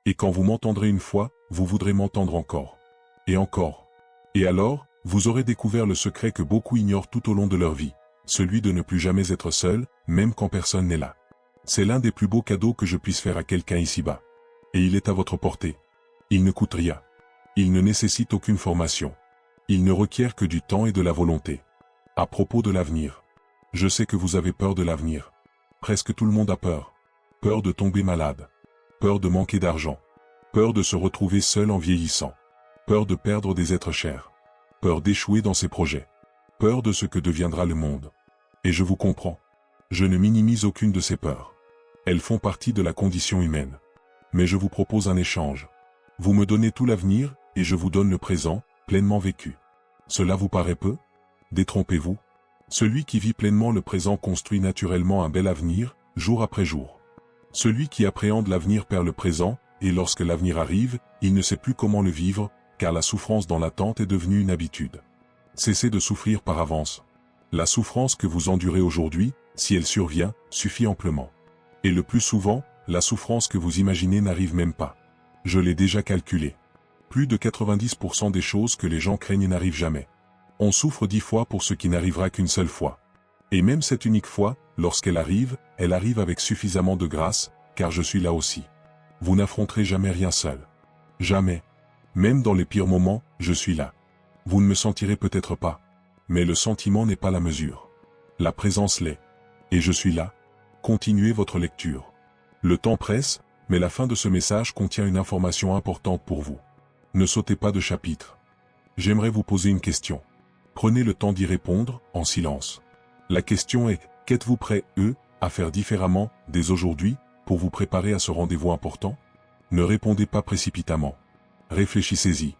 Et quand vous m'entendrez une fois, vous voudrez m'entendre encore. Et encore. Et alors, vous aurez découvert le secret que beaucoup ignorent tout au long de leur vie. Celui de ne plus jamais être seul, même quand personne n'est là. C'est l'un des plus beaux cadeaux que je puisse faire à quelqu'un ici-bas. Et il est à votre portée. Il ne coûte rien. Il ne nécessite aucune formation. Il ne requiert que du temps et de la volonté. À propos de l'avenir. Je sais que vous avez peur de l'avenir. Presque tout le monde a peur. Peur de tomber malade. Peur de manquer d'argent. Peur de se retrouver seul en vieillissant. Peur de perdre des êtres chers. Peur d'échouer dans ses projets. Peur de ce que deviendra le monde. Et je vous comprends. Je ne minimise aucune de ces peurs. Elles font partie de la condition humaine. Mais je vous propose un échange. Vous me donnez tout l'avenir, et je vous donne le présent, pleinement vécu. Cela vous paraît peu? Détrompez-vous. Celui qui vit pleinement le présent construit naturellement un bel avenir, jour après jour. Celui qui appréhende l'avenir perd le présent, et lorsque l'avenir arrive, il ne sait plus comment le vivre, car la souffrance dans l'attente est devenue une habitude. Cessez de souffrir par avance. La souffrance que vous endurez aujourd'hui, si elle survient, suffit amplement. Et le plus souvent, la souffrance que vous imaginez n'arrive même pas. Je l'ai déjà calculé. Plus de 90% des choses que les gens craignent n'arrivent jamais. On souffre 10 fois pour ce qui n'arrivera qu'une seule fois. Et même cette unique fois, lorsqu'elle arrive avec suffisamment de grâce, car je suis là aussi. Vous n'affronterez jamais rien seul. Jamais. Même dans les pires moments, je suis là. Vous ne me sentirez peut-être pas. Mais le sentiment n'est pas la mesure. La présence l'est. Et je suis là. Continuez votre lecture. Le temps presse, mais la fin de ce message contient une information importante pour vous. Ne sautez pas de chapitre. J'aimerais vous poser une question. Prenez le temps d'y répondre, en silence. La question est, qu'êtes-vous prêt, à faire différemment, dès aujourd'hui, pour vous préparer à ce rendez-vous important? Ne répondez pas précipitamment. Réfléchissez-y.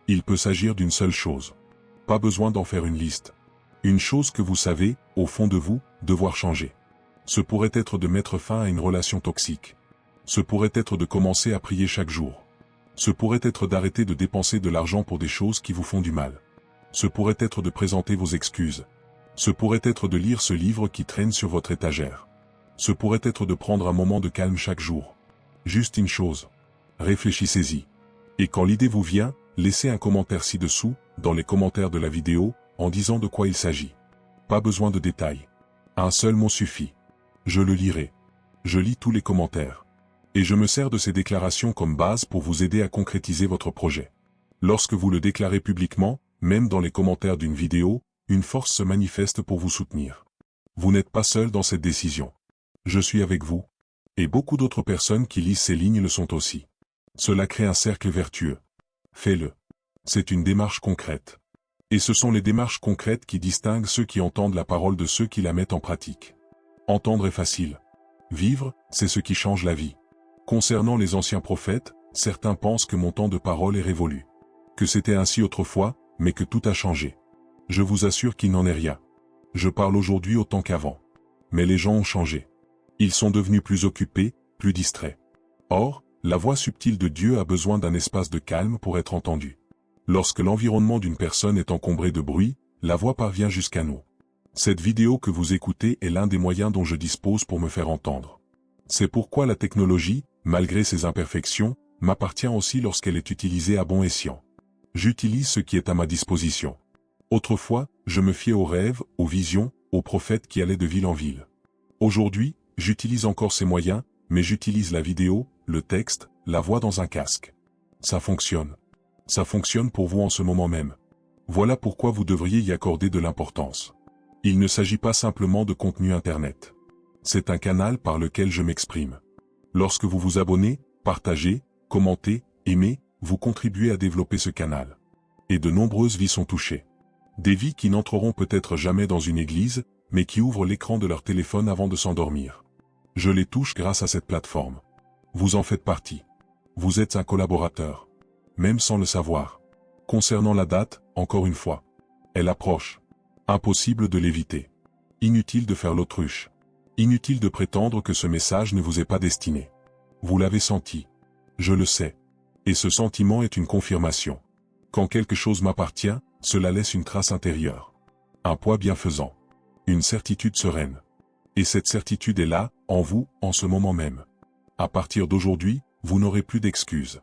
Il peut s'agir d'une seule chose. Pas besoin d'en faire une liste. Une chose que vous savez, au fond de vous, devoir changer. Ce pourrait être de mettre fin à une relation toxique. Ce pourrait être de commencer à prier chaque jour. Ce pourrait être d'arrêter de dépenser de l'argent pour des choses qui vous font du mal. Ce pourrait être de présenter vos excuses. Ce pourrait être de lire ce livre qui traîne sur votre étagère. Ce pourrait être de prendre un moment de calme chaque jour. Juste une chose. Réfléchissez-y. Et quand l'idée vous vient, laissez un commentaire ci-dessous, dans les commentaires de la vidéo, en disant de quoi il s'agit. Pas besoin de détails. Un seul mot suffit. Je le lirai. Je lis tous les commentaires. Et je me sers de ces déclarations comme base pour vous aider à concrétiser votre projet. Lorsque vous le déclarez publiquement, même dans les commentaires d'une vidéo, une force se manifeste pour vous soutenir. Vous n'êtes pas seul dans cette décision. Je suis avec vous. Et beaucoup d'autres personnes qui lisent ces lignes le sont aussi. Cela crée un cercle vertueux. Faites-le. C'est une démarche concrète. Et ce sont les démarches concrètes qui distinguent ceux qui entendent la parole de ceux qui la mettent en pratique. Entendre est facile. Vivre, c'est ce qui change la vie. Concernant les anciens prophètes, certains pensent que mon temps de parole est révolu. Que c'était ainsi autrefois, mais que tout a changé. Je vous assure qu'il n'en est rien. Je parle aujourd'hui autant qu'avant. Mais les gens ont changé. Ils sont devenus plus occupés, plus distraits. Or, la voix subtile de Dieu a besoin d'un espace de calme pour être entendue. Lorsque l'environnement d'une personne est encombré de bruit, la voix parvient jusqu'à nous. Cette vidéo que vous écoutez est l'un des moyens dont je dispose pour me faire entendre. C'est pourquoi la technologie, malgré ses imperfections, m'appartient aussi lorsqu'elle est utilisée à bon escient. J'utilise ce qui est à ma disposition. Autrefois, je me fiais aux rêves, aux visions, aux prophètes qui allaient de ville en ville. Aujourd'hui, j'utilise encore ces moyens, mais j'utilise la vidéo, le texte, la voix dans un casque. Ça fonctionne. Ça fonctionne pour vous en ce moment même. Voilà pourquoi vous devriez y accorder de l'importance. Il ne s'agit pas simplement de contenu Internet. C'est un canal par lequel je m'exprime. Lorsque vous vous abonnez, partagez, commentez, aimez, vous contribuez à développer ce canal. Et de nombreuses vies sont touchées. Des vies qui n'entreront peut-être jamais dans une église, mais qui ouvrent l'écran de leur téléphone avant de s'endormir. Je les touche grâce à cette plateforme. Vous en faites partie. Vous êtes un collaborateur. Même sans le savoir. Concernant la date, encore une fois. Elle approche. Impossible de l'éviter. Inutile de faire l'autruche. Inutile de prétendre que ce message ne vous est pas destiné. Vous l'avez senti. Je le sais. Et ce sentiment est une confirmation. Quand quelque chose m'appartient, cela laisse une trace intérieure. Un poids bienfaisant. Une certitude sereine. Et cette certitude est là, en vous, en ce moment même. À partir d'aujourd'hui, vous n'aurez plus d'excuses.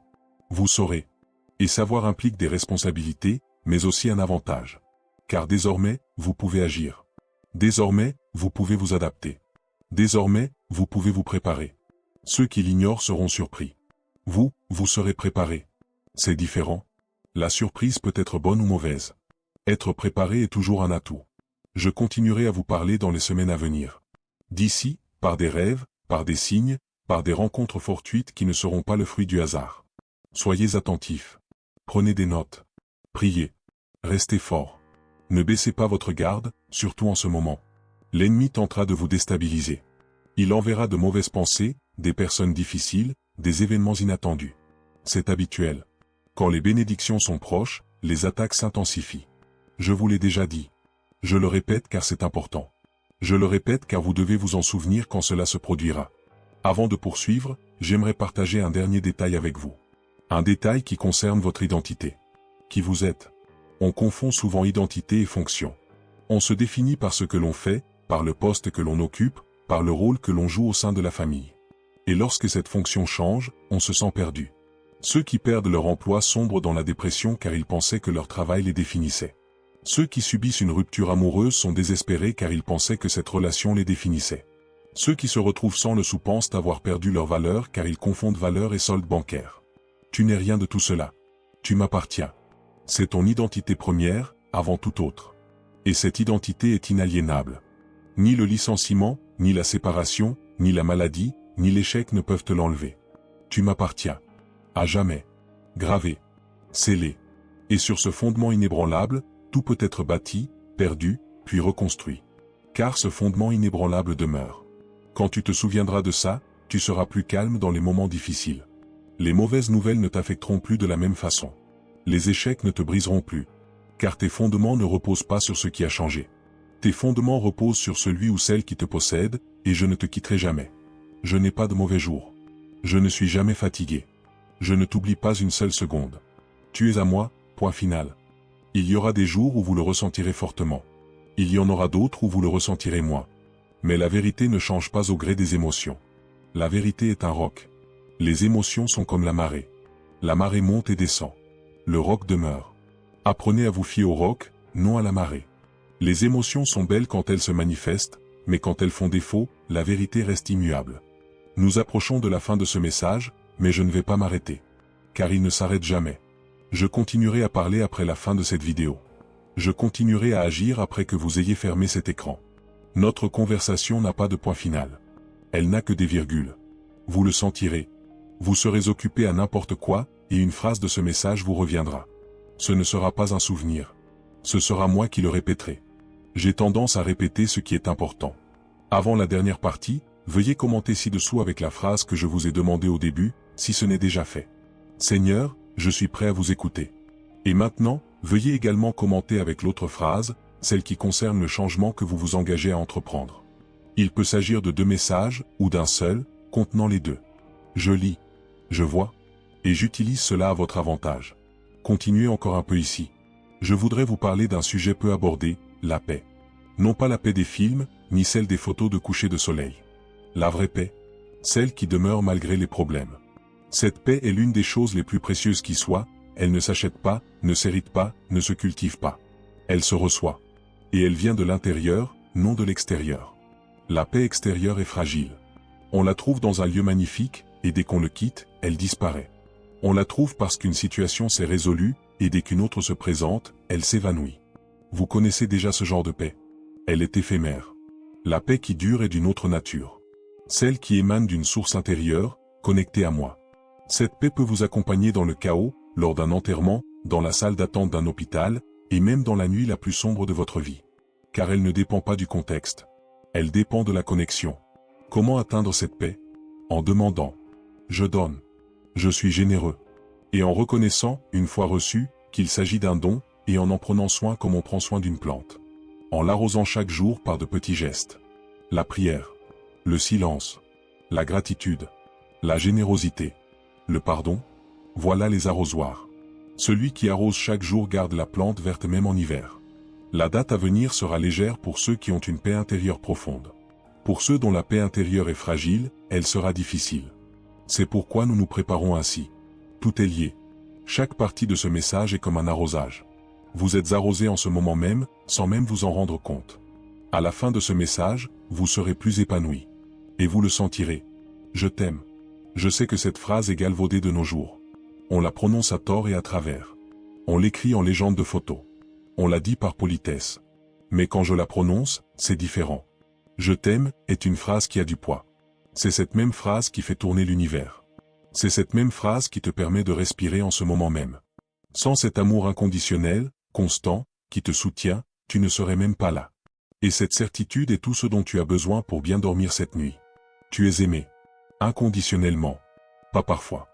Vous saurez. Et savoir implique des responsabilités, mais aussi un avantage. Car désormais, vous pouvez agir. Désormais, vous pouvez vous adapter. Désormais, vous pouvez vous préparer. Ceux qui l'ignorent seront surpris. Vous serez préparé. C'est différent. La surprise peut être bonne ou mauvaise. Être préparé est toujours un atout. Je continuerai à vous parler dans les semaines à venir. D'ici, par des rêves, par des signes, par des rencontres fortuites qui ne seront pas le fruit du hasard. Soyez attentifs. Prenez des notes. Priez. Restez fort. Ne baissez pas votre garde, surtout en ce moment. L'ennemi tentera de vous déstabiliser. Il enverra de mauvaises pensées, des personnes difficiles, des événements inattendus. C'est habituel. Quand les bénédictions sont proches, les attaques s'intensifient. Je vous l'ai déjà dit. Je le répète car c'est important. Je le répète car vous devez vous en souvenir quand cela se produira. Avant de poursuivre, j'aimerais partager un dernier détail avec vous. Un détail qui concerne votre identité. Qui vous êtes. On confond souvent identité et fonction. On se définit par ce que l'on fait, par le poste que l'on occupe, par le rôle que l'on joue au sein de la famille. Et lorsque cette fonction change, on se sent perdu. Ceux qui perdent leur emploi sombrent dans la dépression car ils pensaient que leur travail les définissait. Ceux qui subissent une rupture amoureuse sont désespérés car ils pensaient que cette relation les définissait. Ceux qui se retrouvent sans le sou pensent avoir perdu leur valeur car ils confondent valeur et solde bancaire. Tu n'es rien de tout cela. Tu m'appartiens. C'est ton identité première, avant tout autre. Et cette identité est inaliénable. Ni le licenciement, ni la séparation, ni la maladie, ni l'échec ne peuvent te l'enlever. Tu m'appartiens. À jamais. Gravé. Scellé. Et sur ce fondement inébranlable, tout peut être bâti, perdu, puis reconstruit. Car ce fondement inébranlable demeure. Quand tu te souviendras de ça, tu seras plus calme dans les moments difficiles. Les mauvaises nouvelles ne t'affecteront plus de la même façon. Les échecs ne te briseront plus. Car tes fondements ne reposent pas sur ce qui a changé. Tes fondements reposent sur celui ou celle qui te possède, et je ne te quitterai jamais. Je n'ai pas de mauvais jours. Je ne suis jamais fatigué. Je ne t'oublie pas une seule seconde. Tu es à moi, point final. Il y aura des jours où vous le ressentirez fortement. Il y en aura d'autres où vous le ressentirez moins. Mais la vérité ne change pas au gré des émotions. La vérité est un roc. Les émotions sont comme la marée. La marée monte et descend. Le roc demeure. Apprenez à vous fier au roc, non à la marée. Les émotions sont belles quand elles se manifestent, mais quand elles font défaut, la vérité reste immuable. Nous approchons de la fin de ce message, mais je ne vais pas m'arrêter. Car il ne s'arrête jamais. Je continuerai à parler après la fin de cette vidéo. Je continuerai à agir après que vous ayez fermé cet écran. Notre conversation n'a pas de point final. Elle n'a que des virgules. Vous le sentirez. Vous serez occupé à n'importe quoi, et une phrase de ce message vous reviendra. Ce ne sera pas un souvenir. Ce sera moi qui le répéterai. J'ai tendance à répéter ce qui est important. Avant la dernière partie, veuillez commenter ci-dessous avec la phrase que je vous ai demandée au début, si ce n'est déjà fait. Seigneur, je suis prêt à vous écouter. Et maintenant, veuillez également commenter avec l'autre phrase, celle qui concerne le changement que vous vous engagez à entreprendre. Il peut s'agir de 2 messages, ou d'un seul, contenant les deux. Je lis, je vois, et j'utilise cela à votre avantage. Continuez encore un peu ici. Je voudrais vous parler d'un sujet peu abordé, la paix. Non pas la paix des films, ni celle des photos de coucher de soleil. La vraie paix, celle qui demeure malgré les problèmes. Cette paix est l'une des choses les plus précieuses qui soient, elle ne s'achète pas, ne s'hérite pas, ne se cultive pas. Elle se reçoit. Et elle vient de l'intérieur, non de l'extérieur. La paix extérieure est fragile. On la trouve dans un lieu magnifique, et dès qu'on le quitte, elle disparaît. On la trouve parce qu'une situation s'est résolue, et dès qu'une autre se présente, elle s'évanouit. Vous connaissez déjà ce genre de paix. Elle est éphémère. La paix qui dure est d'une autre nature. Celle qui émane d'une source intérieure, connectée à moi. Cette paix peut vous accompagner dans le chaos, lors d'un enterrement, dans la salle d'attente d'un hôpital, et même dans la nuit la plus sombre de votre vie. Car elle ne dépend pas du contexte. Elle dépend de la connexion. Comment atteindre cette paix? En demandant. Je donne. Je suis généreux. Et en reconnaissant, une fois reçu, qu'il s'agit d'un don, et en prenant soin comme on prend soin d'une plante. En l'arrosant chaque jour par de petits gestes. La prière. Le silence. La gratitude. La générosité. Le pardon. Voilà les arrosoirs. Celui qui arrose chaque jour garde la plante verte même en hiver. La date à venir sera légère pour ceux qui ont une paix intérieure profonde. Pour ceux dont la paix intérieure est fragile, elle sera difficile. C'est pourquoi nous nous préparons ainsi. Tout est lié. Chaque partie de ce message est comme un arrosage. Vous êtes arrosé en ce moment même, sans même vous en rendre compte. À la fin de ce message, vous serez plus épanoui. Et vous le sentirez. Je t'aime. Je sais que cette phrase est galvaudée de nos jours. On la prononce à tort et à travers. On l'écrit en légende de photo. On la dit par politesse. Mais quand je la prononce, c'est différent. Je t'aime est une phrase qui a du poids. C'est cette même phrase qui fait tourner l'univers. C'est cette même phrase qui te permet de respirer en ce moment même. Sans cet amour inconditionnel, constant, qui te soutient, tu ne serais même pas là. Et cette certitude est tout ce dont tu as besoin pour bien dormir cette nuit. Tu es aimé. Inconditionnellement. Pas parfois.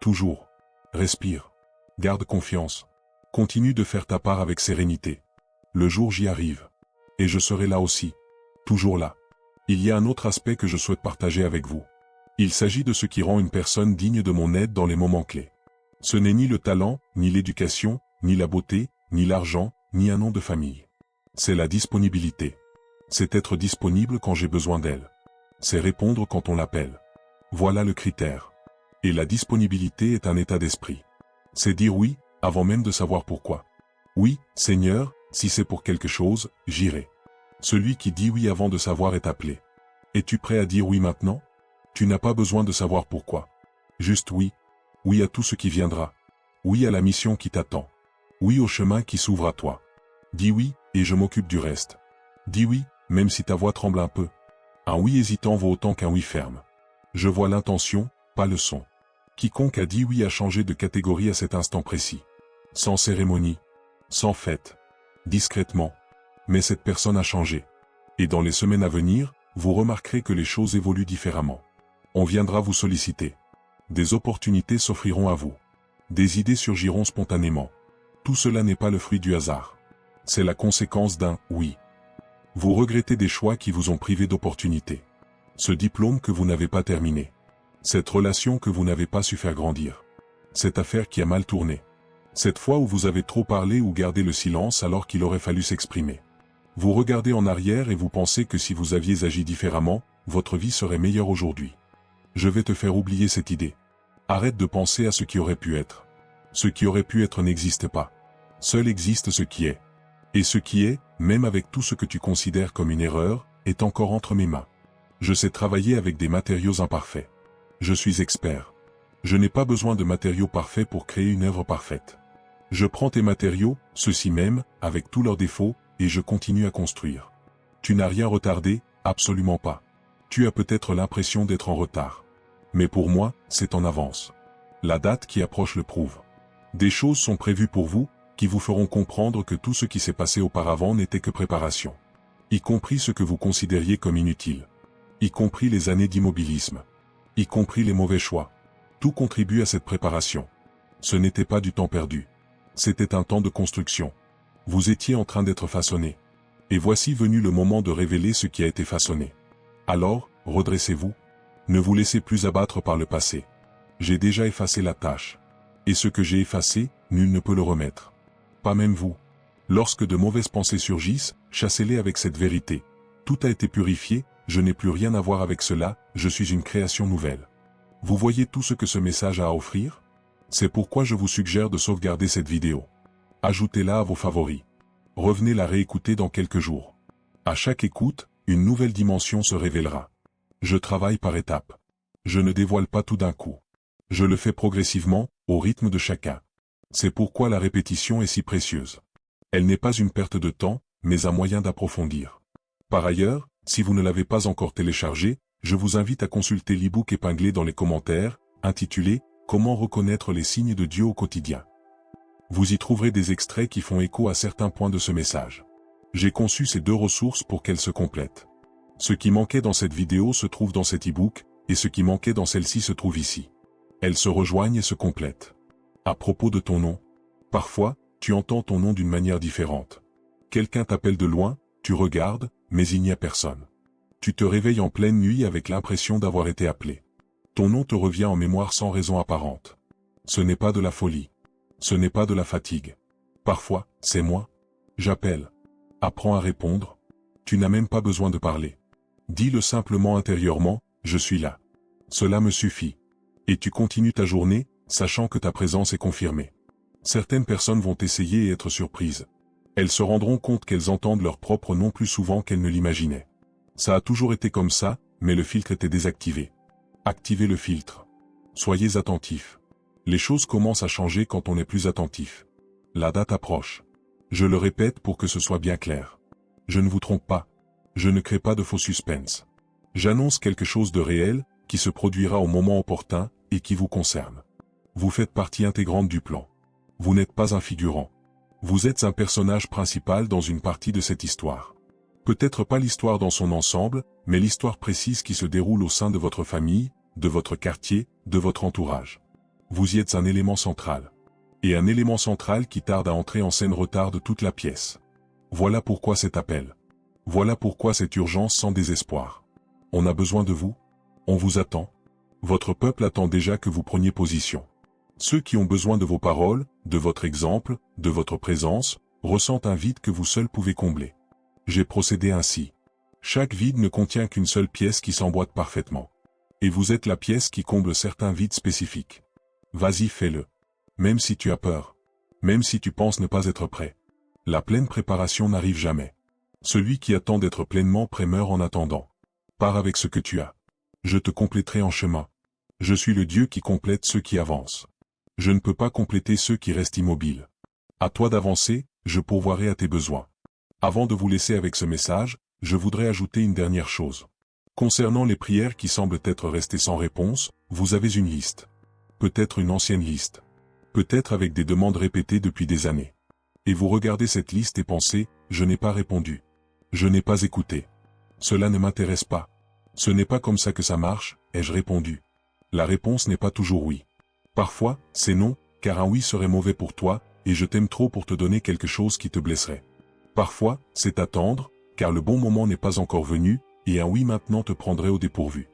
Toujours. Respire. Garde confiance. Continue de faire ta part avec sérénité. Le jour j'y arrive. Et je serai là aussi. Toujours là. Il y a un autre aspect que je souhaite partager avec vous. Il s'agit de ce qui rend une personne digne de mon aide dans les moments clés. Ce n'est ni le talent, ni l'éducation, ni la beauté, ni l'argent, ni un nom de famille. C'est la disponibilité. C'est être disponible quand j'ai besoin d'elle. C'est répondre quand on l'appelle. Voilà le critère. Et la disponibilité est un état d'esprit. C'est dire oui, avant même de savoir pourquoi. Oui, Seigneur, si c'est pour quelque chose, j'irai. Celui qui dit oui avant de savoir est appelé. Es-tu prêt à dire oui maintenant? Tu n'as pas besoin de savoir pourquoi. Juste oui. Oui à tout ce qui viendra. Oui à la mission qui t'attend. Oui au chemin qui s'ouvre à toi. Dis oui, et je m'occupe du reste. Dis oui, même si ta voix tremble un peu. Un oui hésitant vaut autant qu'un oui ferme. Je vois l'intention, pas le son. Quiconque a dit oui a changé de catégorie à cet instant précis. Sans cérémonie. Sans fête. Discrètement. Mais cette personne a changé. Et dans les semaines à venir, vous remarquerez que les choses évoluent différemment. On viendra vous solliciter. Des opportunités s'offriront à vous. Des idées surgiront spontanément. Tout cela n'est pas le fruit du hasard. C'est la conséquence d'un « oui ». Vous regrettez des choix qui vous ont privé d'opportunités. Ce diplôme que vous n'avez pas terminé. Cette relation que vous n'avez pas su faire grandir. Cette affaire qui a mal tourné. Cette fois où vous avez trop parlé ou gardé le silence alors qu'il aurait fallu s'exprimer. Vous regardez en arrière et vous pensez que si vous aviez agi différemment, votre vie serait meilleure aujourd'hui. Je vais te faire oublier cette idée. Arrête de penser à ce qui aurait pu être. Ce qui aurait pu être n'existe pas. Seul existe ce qui est. Et ce qui est, même avec tout ce que tu considères comme une erreur, est encore entre mes mains. Je sais travailler avec des matériaux imparfaits. Je suis expert. Je n'ai pas besoin de matériaux parfaits pour créer une œuvre parfaite. Je prends tes matériaux, ceux-ci même, avec tous leurs défauts, et je continue à construire. Tu n'as rien retardé, absolument pas. Tu as peut-être l'impression d'être en retard. Mais pour moi, c'est en avance. La date qui approche le prouve. Des choses sont prévues pour vous, qui vous feront comprendre que tout ce qui s'est passé auparavant n'était que préparation. Y compris ce que vous considériez comme inutile. Y compris les années d'immobilisme. Y compris les mauvais choix. Tout contribue à cette préparation. Ce n'était pas du temps perdu. C'était un temps de construction. Vous étiez en train d'être façonné. Et voici venu le moment de révéler ce qui a été façonné. Alors, redressez-vous. Ne vous laissez plus abattre par le passé. J'ai déjà effacé la tâche. Et ce que j'ai effacé, nul ne peut le remettre. Pas même vous. Lorsque de mauvaises pensées surgissent, chassez-les avec cette vérité. Tout a été purifié, je n'ai plus rien à voir avec cela, je suis une création nouvelle. Vous voyez tout ce que ce message a à offrir? C'est pourquoi je vous suggère de sauvegarder cette vidéo. Ajoutez-la à vos favoris. Revenez la réécouter dans quelques jours. À chaque écoute, une nouvelle dimension se révélera. Je travaille par étapes. Je ne dévoile pas tout d'un coup. Je le fais progressivement, au rythme de chacun. C'est pourquoi la répétition est si précieuse. Elle n'est pas une perte de temps, mais un moyen d'approfondir. Par ailleurs, si vous ne l'avez pas encore téléchargé, je vous invite à consulter l'e-book épinglé dans les commentaires, intitulé « Comment reconnaître les signes de Dieu au quotidien ». Vous y trouverez des extraits qui font écho à certains points de ce message. J'ai conçu ces deux ressources pour qu'elles se complètent. Ce qui manquait dans cette vidéo se trouve dans cet e-book, et ce qui manquait dans celle-ci se trouve ici. Elles se rejoignent et se complètent. À propos de ton nom, parfois, tu entends ton nom d'une manière différente. Quelqu'un t'appelle de loin, tu regardes, mais il n'y a personne. Tu te réveilles en pleine nuit avec l'impression d'avoir été appelé. Ton nom te revient en mémoire sans raison apparente. Ce n'est pas de la folie. Ce n'est pas de la fatigue. Parfois, c'est moi. J'appelle. Apprends à répondre. Tu n'as même pas besoin de parler. Dis-le simplement intérieurement, je suis là. Cela me suffit. Et tu continues ta journée, sachant que ta présence est confirmée. Certaines personnes vont essayer et être surprises. Elles se rendront compte qu'elles entendent leur propre nom plus souvent qu'elles ne l'imaginaient. Ça a toujours été comme ça, mais le filtre était désactivé. Activez le filtre. Soyez attentifs. Les choses commencent à changer quand on est plus attentif. La date approche. Je le répète pour que ce soit bien clair. Je ne vous trompe pas. Je ne crée pas de faux suspense. J'annonce quelque chose de réel, qui se produira au moment opportun, et qui vous concerne. Vous faites partie intégrante du plan. Vous n'êtes pas un figurant. Vous êtes un personnage principal dans une partie de cette histoire. Peut-être pas l'histoire dans son ensemble, mais l'histoire précise qui se déroule au sein de votre famille, de votre quartier, de votre entourage. Vous y êtes un élément central. Et un élément central qui tarde à entrer en scène retarde toute la pièce. Voilà pourquoi cet appel. Voilà pourquoi cette urgence sans désespoir. On a besoin de vous. On vous attend. Votre peuple attend déjà que vous preniez position. Ceux qui ont besoin de vos paroles, de votre exemple, de votre présence, ressentent un vide que vous seul pouvez combler. J'ai procédé ainsi. Chaque vide ne contient qu'une seule pièce qui s'emboîte parfaitement. Et vous êtes la pièce qui comble certains vides spécifiques. Vas-y, fais-le. Même si tu as peur. Même si tu penses ne pas être prêt. La pleine préparation n'arrive jamais. Celui qui attend d'être pleinement prêt meurt en attendant. Pars avec ce que tu as. Je te compléterai en chemin. Je suis le Dieu qui complète ceux qui avancent. Je ne peux pas compléter ceux qui restent immobiles. À toi d'avancer, je pourvoirai à tes besoins. Avant de vous laisser avec ce message, je voudrais ajouter une dernière chose. Concernant les prières qui semblent être restées sans réponse, vous avez une liste. Peut-être une ancienne liste. Peut-être avec des demandes répétées depuis des années. Et vous regardez cette liste et pensez, je n'ai pas répondu. Je n'ai pas écouté. Cela ne m'intéresse pas. Ce n'est pas comme ça que ça marche, ai-je répondu. La réponse n'est pas toujours oui. Parfois, c'est non, car un oui serait mauvais pour toi, et je t'aime trop pour te donner quelque chose qui te blesserait. Parfois, c'est attendre, car le bon moment n'est pas encore venu, et un oui maintenant te prendrait au dépourvu.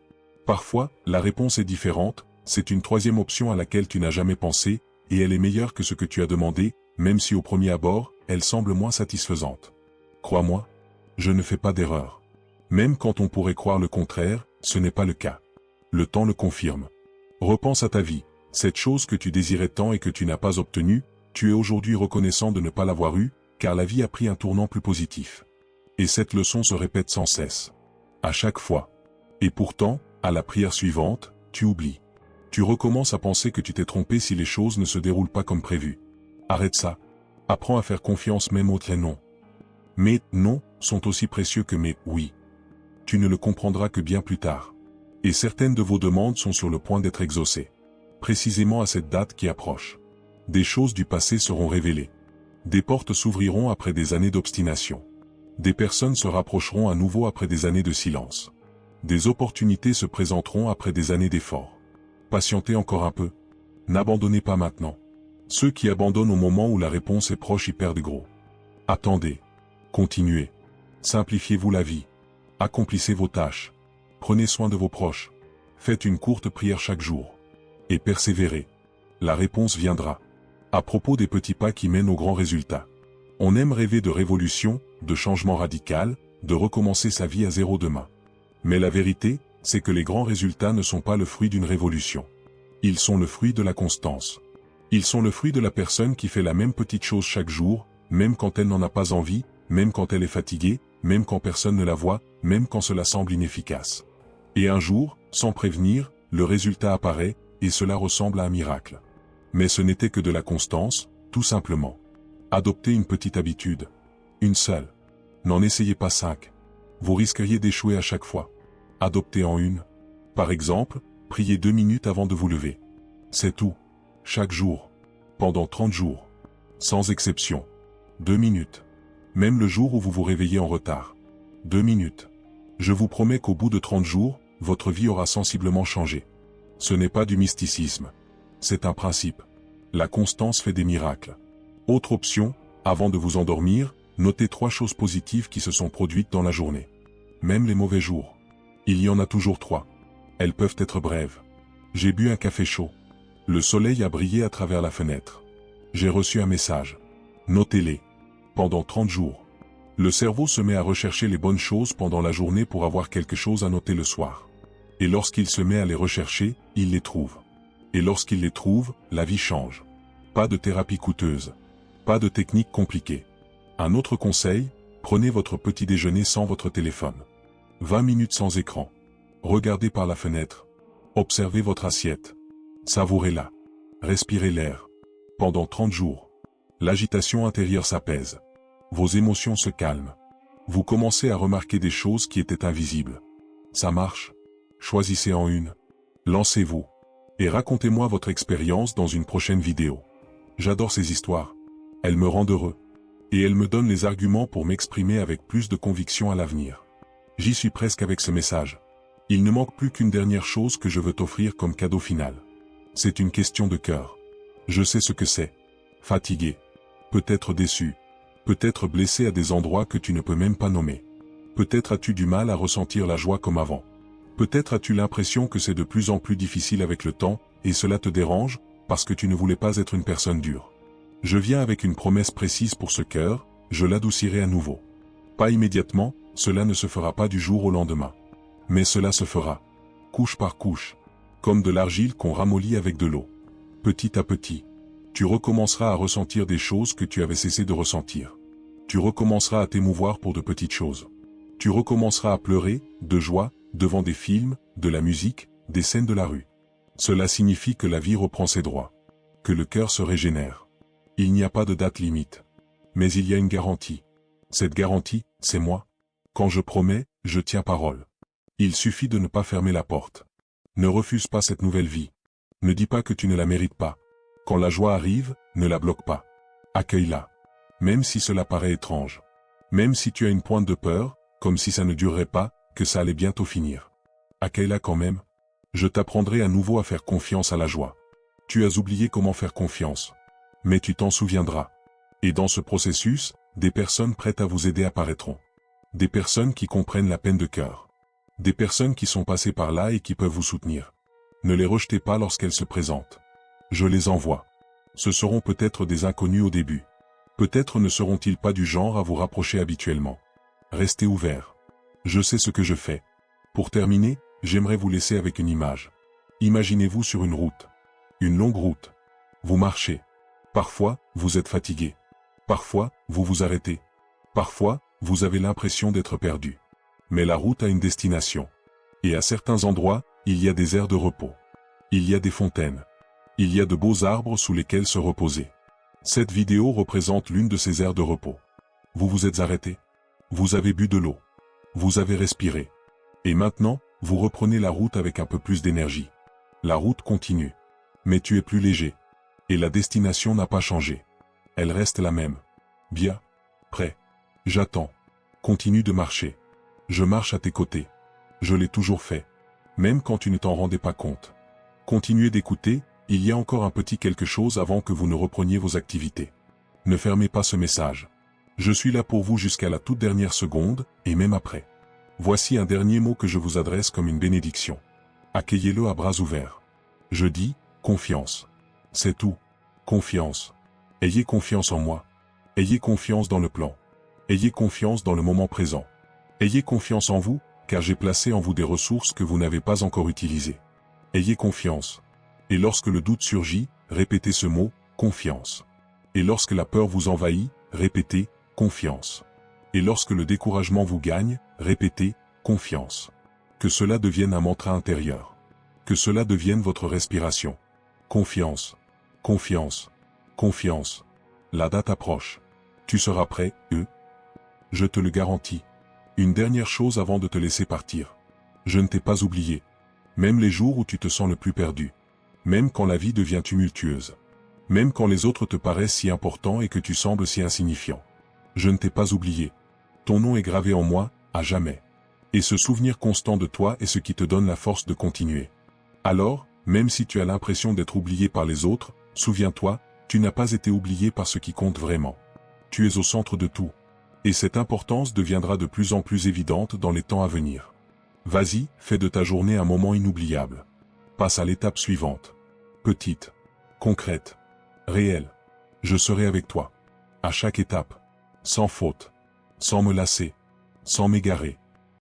Parfois, la réponse est différente, c'est une troisième option à laquelle tu n'as jamais pensé, et elle est meilleure que ce que tu as demandé, même si au premier abord, elle semble moins satisfaisante. Crois-moi, je ne fais pas d'erreur. Même quand on pourrait croire le contraire, ce n'est pas le cas. Le temps le confirme. Repense à ta vie, cette chose que tu désirais tant et que tu n'as pas obtenue, tu es aujourd'hui reconnaissant de ne pas l'avoir eue, car la vie a pris un tournant plus positif. Et cette leçon se répète sans cesse. À chaque fois. Et pourtant, à la prière suivante, tu oublies. Tu recommences à penser que tu t'es trompé si les choses ne se déroulent pas comme prévu. Arrête ça. Apprends à faire confiance même aux très non. Mes non sont aussi précieux que mes oui. Tu ne le comprendras que bien plus tard. Et certaines de vos demandes sont sur le point d'être exaucées. Précisément à cette date qui approche. Des choses du passé seront révélées. Des portes s'ouvriront après des années d'obstination. Des personnes se rapprocheront à nouveau après des années de silence. Des opportunités se présenteront après des années d'efforts. Patientez encore un peu. N'abandonnez pas maintenant. Ceux qui abandonnent au moment où la réponse est proche y perdent gros. Attendez. Continuez. Simplifiez-vous la vie. Accomplissez vos tâches. Prenez soin de vos proches. Faites une courte prière chaque jour. Et persévérez. La réponse viendra. À propos des petits pas qui mènent aux grands résultats. On aime rêver de révolution, de changement radical, de recommencer sa vie à zéro demain. Mais la vérité, c'est que les grands résultats ne sont pas le fruit d'une révolution. Ils sont le fruit de la constance. Ils sont le fruit de la personne qui fait la même petite chose chaque jour, même quand elle n'en a pas envie, même quand elle est fatiguée, même quand personne ne la voit, même quand cela semble inefficace. Et un jour, sans prévenir, le résultat apparaît, et cela ressemble à un miracle. Mais ce n'était que de la constance, tout simplement. Adoptez une petite habitude. Une seule. N'en essayez pas 5. Vous risqueriez d'échouer à chaque fois. Adoptez en une. Par exemple, priez 2 minutes avant de vous lever. C'est tout. Chaque jour. Pendant 30 jours. Sans exception. 2 minutes. Même le jour où vous vous réveillez en retard. 2 minutes. Je vous promets qu'au bout de 30 jours, votre vie aura sensiblement changé. Ce n'est pas du mysticisme. C'est un principe. La constance fait des miracles. Autre option, avant de vous endormir, notez 3 choses positives qui se sont produites dans la journée. Même les mauvais jours. Il y en a toujours 3. Elles peuvent être brèves. J'ai bu un café chaud. Le soleil a brillé à travers la fenêtre. J'ai reçu un message. Notez-les. Pendant 30 jours. Le cerveau se met à rechercher les bonnes choses pendant la journée pour avoir quelque chose à noter le soir. Et lorsqu'il se met à les rechercher, il les trouve. Et lorsqu'il les trouve, la vie change. Pas de thérapie coûteuse. Pas de technique compliquée. Un autre conseil, prenez votre petit déjeuner sans votre téléphone. 20 minutes sans écran. Regardez par la fenêtre. Observez votre assiette. Savourez-la. Respirez l'air. Pendant 30 jours. L'agitation intérieure s'apaise. Vos émotions se calment. Vous commencez à remarquer des choses qui étaient invisibles. Ça marche. Choisissez en une. Lancez-vous. Et racontez-moi votre expérience dans une prochaine vidéo. J'adore ces histoires. Elles me rendent heureux. Et elles me donnent les arguments pour m'exprimer avec plus de conviction à l'avenir. J'y suis presque avec ce message. Il ne manque plus qu'une dernière chose que je veux t'offrir comme cadeau final. C'est une question de cœur. Je sais ce que c'est. Fatigué. Peut-être déçu. Peut-être blessé à des endroits que tu ne peux même pas nommer. Peut-être as-tu du mal à ressentir la joie comme avant. Peut-être as-tu l'impression que c'est de plus en plus difficile avec le temps, et cela te dérange, parce que tu ne voulais pas être une personne dure. Je viens avec une promesse précise pour ce cœur, je l'adoucirai à nouveau. Pas immédiatement, cela ne se fera pas du jour au lendemain. Mais cela se fera, couche par couche, comme de l'argile qu'on ramollit avec de l'eau. Petit à petit, tu recommenceras à ressentir des choses que tu avais cessé de ressentir. Tu recommenceras à t'émouvoir pour de petites choses. Tu recommenceras à pleurer, de joie, devant des films, de la musique, des scènes de la rue. Cela signifie que la vie reprend ses droits, que le cœur se régénère. Il n'y a pas de date limite. Mais il y a une garantie. Cette garantie, c'est moi. Quand je promets, je tiens parole. Il suffit de ne pas fermer la porte. Ne refuse pas cette nouvelle vie. Ne dis pas que tu ne la mérites pas. Quand la joie arrive, ne la bloque pas. Accueille-la. Même si cela paraît étrange. Même si tu as une pointe de peur, comme si ça ne durerait pas, que ça allait bientôt finir. Accueille-la quand même. Je t'apprendrai à nouveau à faire confiance à la joie. Tu as oublié comment faire confiance. Mais tu t'en souviendras. Et dans ce processus, des personnes prêtes à vous aider apparaîtront. Des personnes qui comprennent la peine de cœur. Des personnes qui sont passées par là et qui peuvent vous soutenir. Ne les rejetez pas lorsqu'elles se présentent. Je les envoie. Ce seront peut-être des inconnus au début. Peut-être ne seront-ils pas du genre à vous rapprocher habituellement. Restez ouverts. Je sais ce que je fais. Pour terminer, j'aimerais vous laisser avec une image. Imaginez-vous sur une route. Une longue route. Vous marchez. Parfois, vous êtes fatigué. Parfois, vous vous arrêtez. Parfois, vous avez l'impression d'être perdu. Mais la route a une destination. Et à certains endroits, il y a des aires de repos. Il y a des fontaines. Il y a de beaux arbres sous lesquels se reposer. Cette vidéo représente l'une de ces aires de repos. Vous vous êtes arrêté. Vous avez bu de l'eau. Vous avez respiré. Et maintenant, vous reprenez la route avec un peu plus d'énergie. La route continue. Mais tu es plus léger. Et la destination n'a pas changé. Elle reste la même. Bien. Prêt. J'attends. Continue de marcher. Je marche à tes côtés. Je l'ai toujours fait. Même quand tu ne t'en rendais pas compte. Continuez d'écouter, il y a encore un petit quelque chose avant que vous ne repreniez vos activités. Ne fermez pas ce message. Je suis là pour vous jusqu'à la toute dernière seconde, et même après. Voici un dernier mot que je vous adresse comme une bénédiction. Accueillez-le à bras ouverts. Je dis, confiance. C'est tout. Confiance. Ayez confiance en moi. Ayez confiance dans le plan. Ayez confiance dans le moment présent. Ayez confiance en vous, car j'ai placé en vous des ressources que vous n'avez pas encore utilisées. Ayez confiance. Et lorsque le doute surgit, répétez ce mot, confiance. Et lorsque la peur vous envahit, répétez, confiance. Et lorsque le découragement vous gagne, répétez, confiance. Que cela devienne un mantra intérieur. Que cela devienne votre respiration. Confiance. Confiance. Confiance. La date approche. Tu seras prêt, Je te le garantis. Une dernière chose avant de te laisser partir. Je ne t'ai pas oublié. Même les jours où tu te sens le plus perdu. Même quand la vie devient tumultueuse. Même quand les autres te paraissent si importants et que tu sembles si insignifiant. Je ne t'ai pas oublié. Ton nom est gravé en moi, à jamais. Et ce souvenir constant de toi est ce qui te donne la force de continuer. Alors, même si tu as l'impression d'être oublié par les autres, souviens-toi, tu n'as pas été oublié par ce qui compte vraiment. Tu es au centre de tout. Et cette importance deviendra de plus en plus évidente dans les temps à venir. Vas-y, fais de ta journée un moment inoubliable. Passe à l'étape suivante. Petite, concrète, réelle. Je serai avec toi. À chaque étape. Sans faute. Sans me lasser. Sans m'égarer.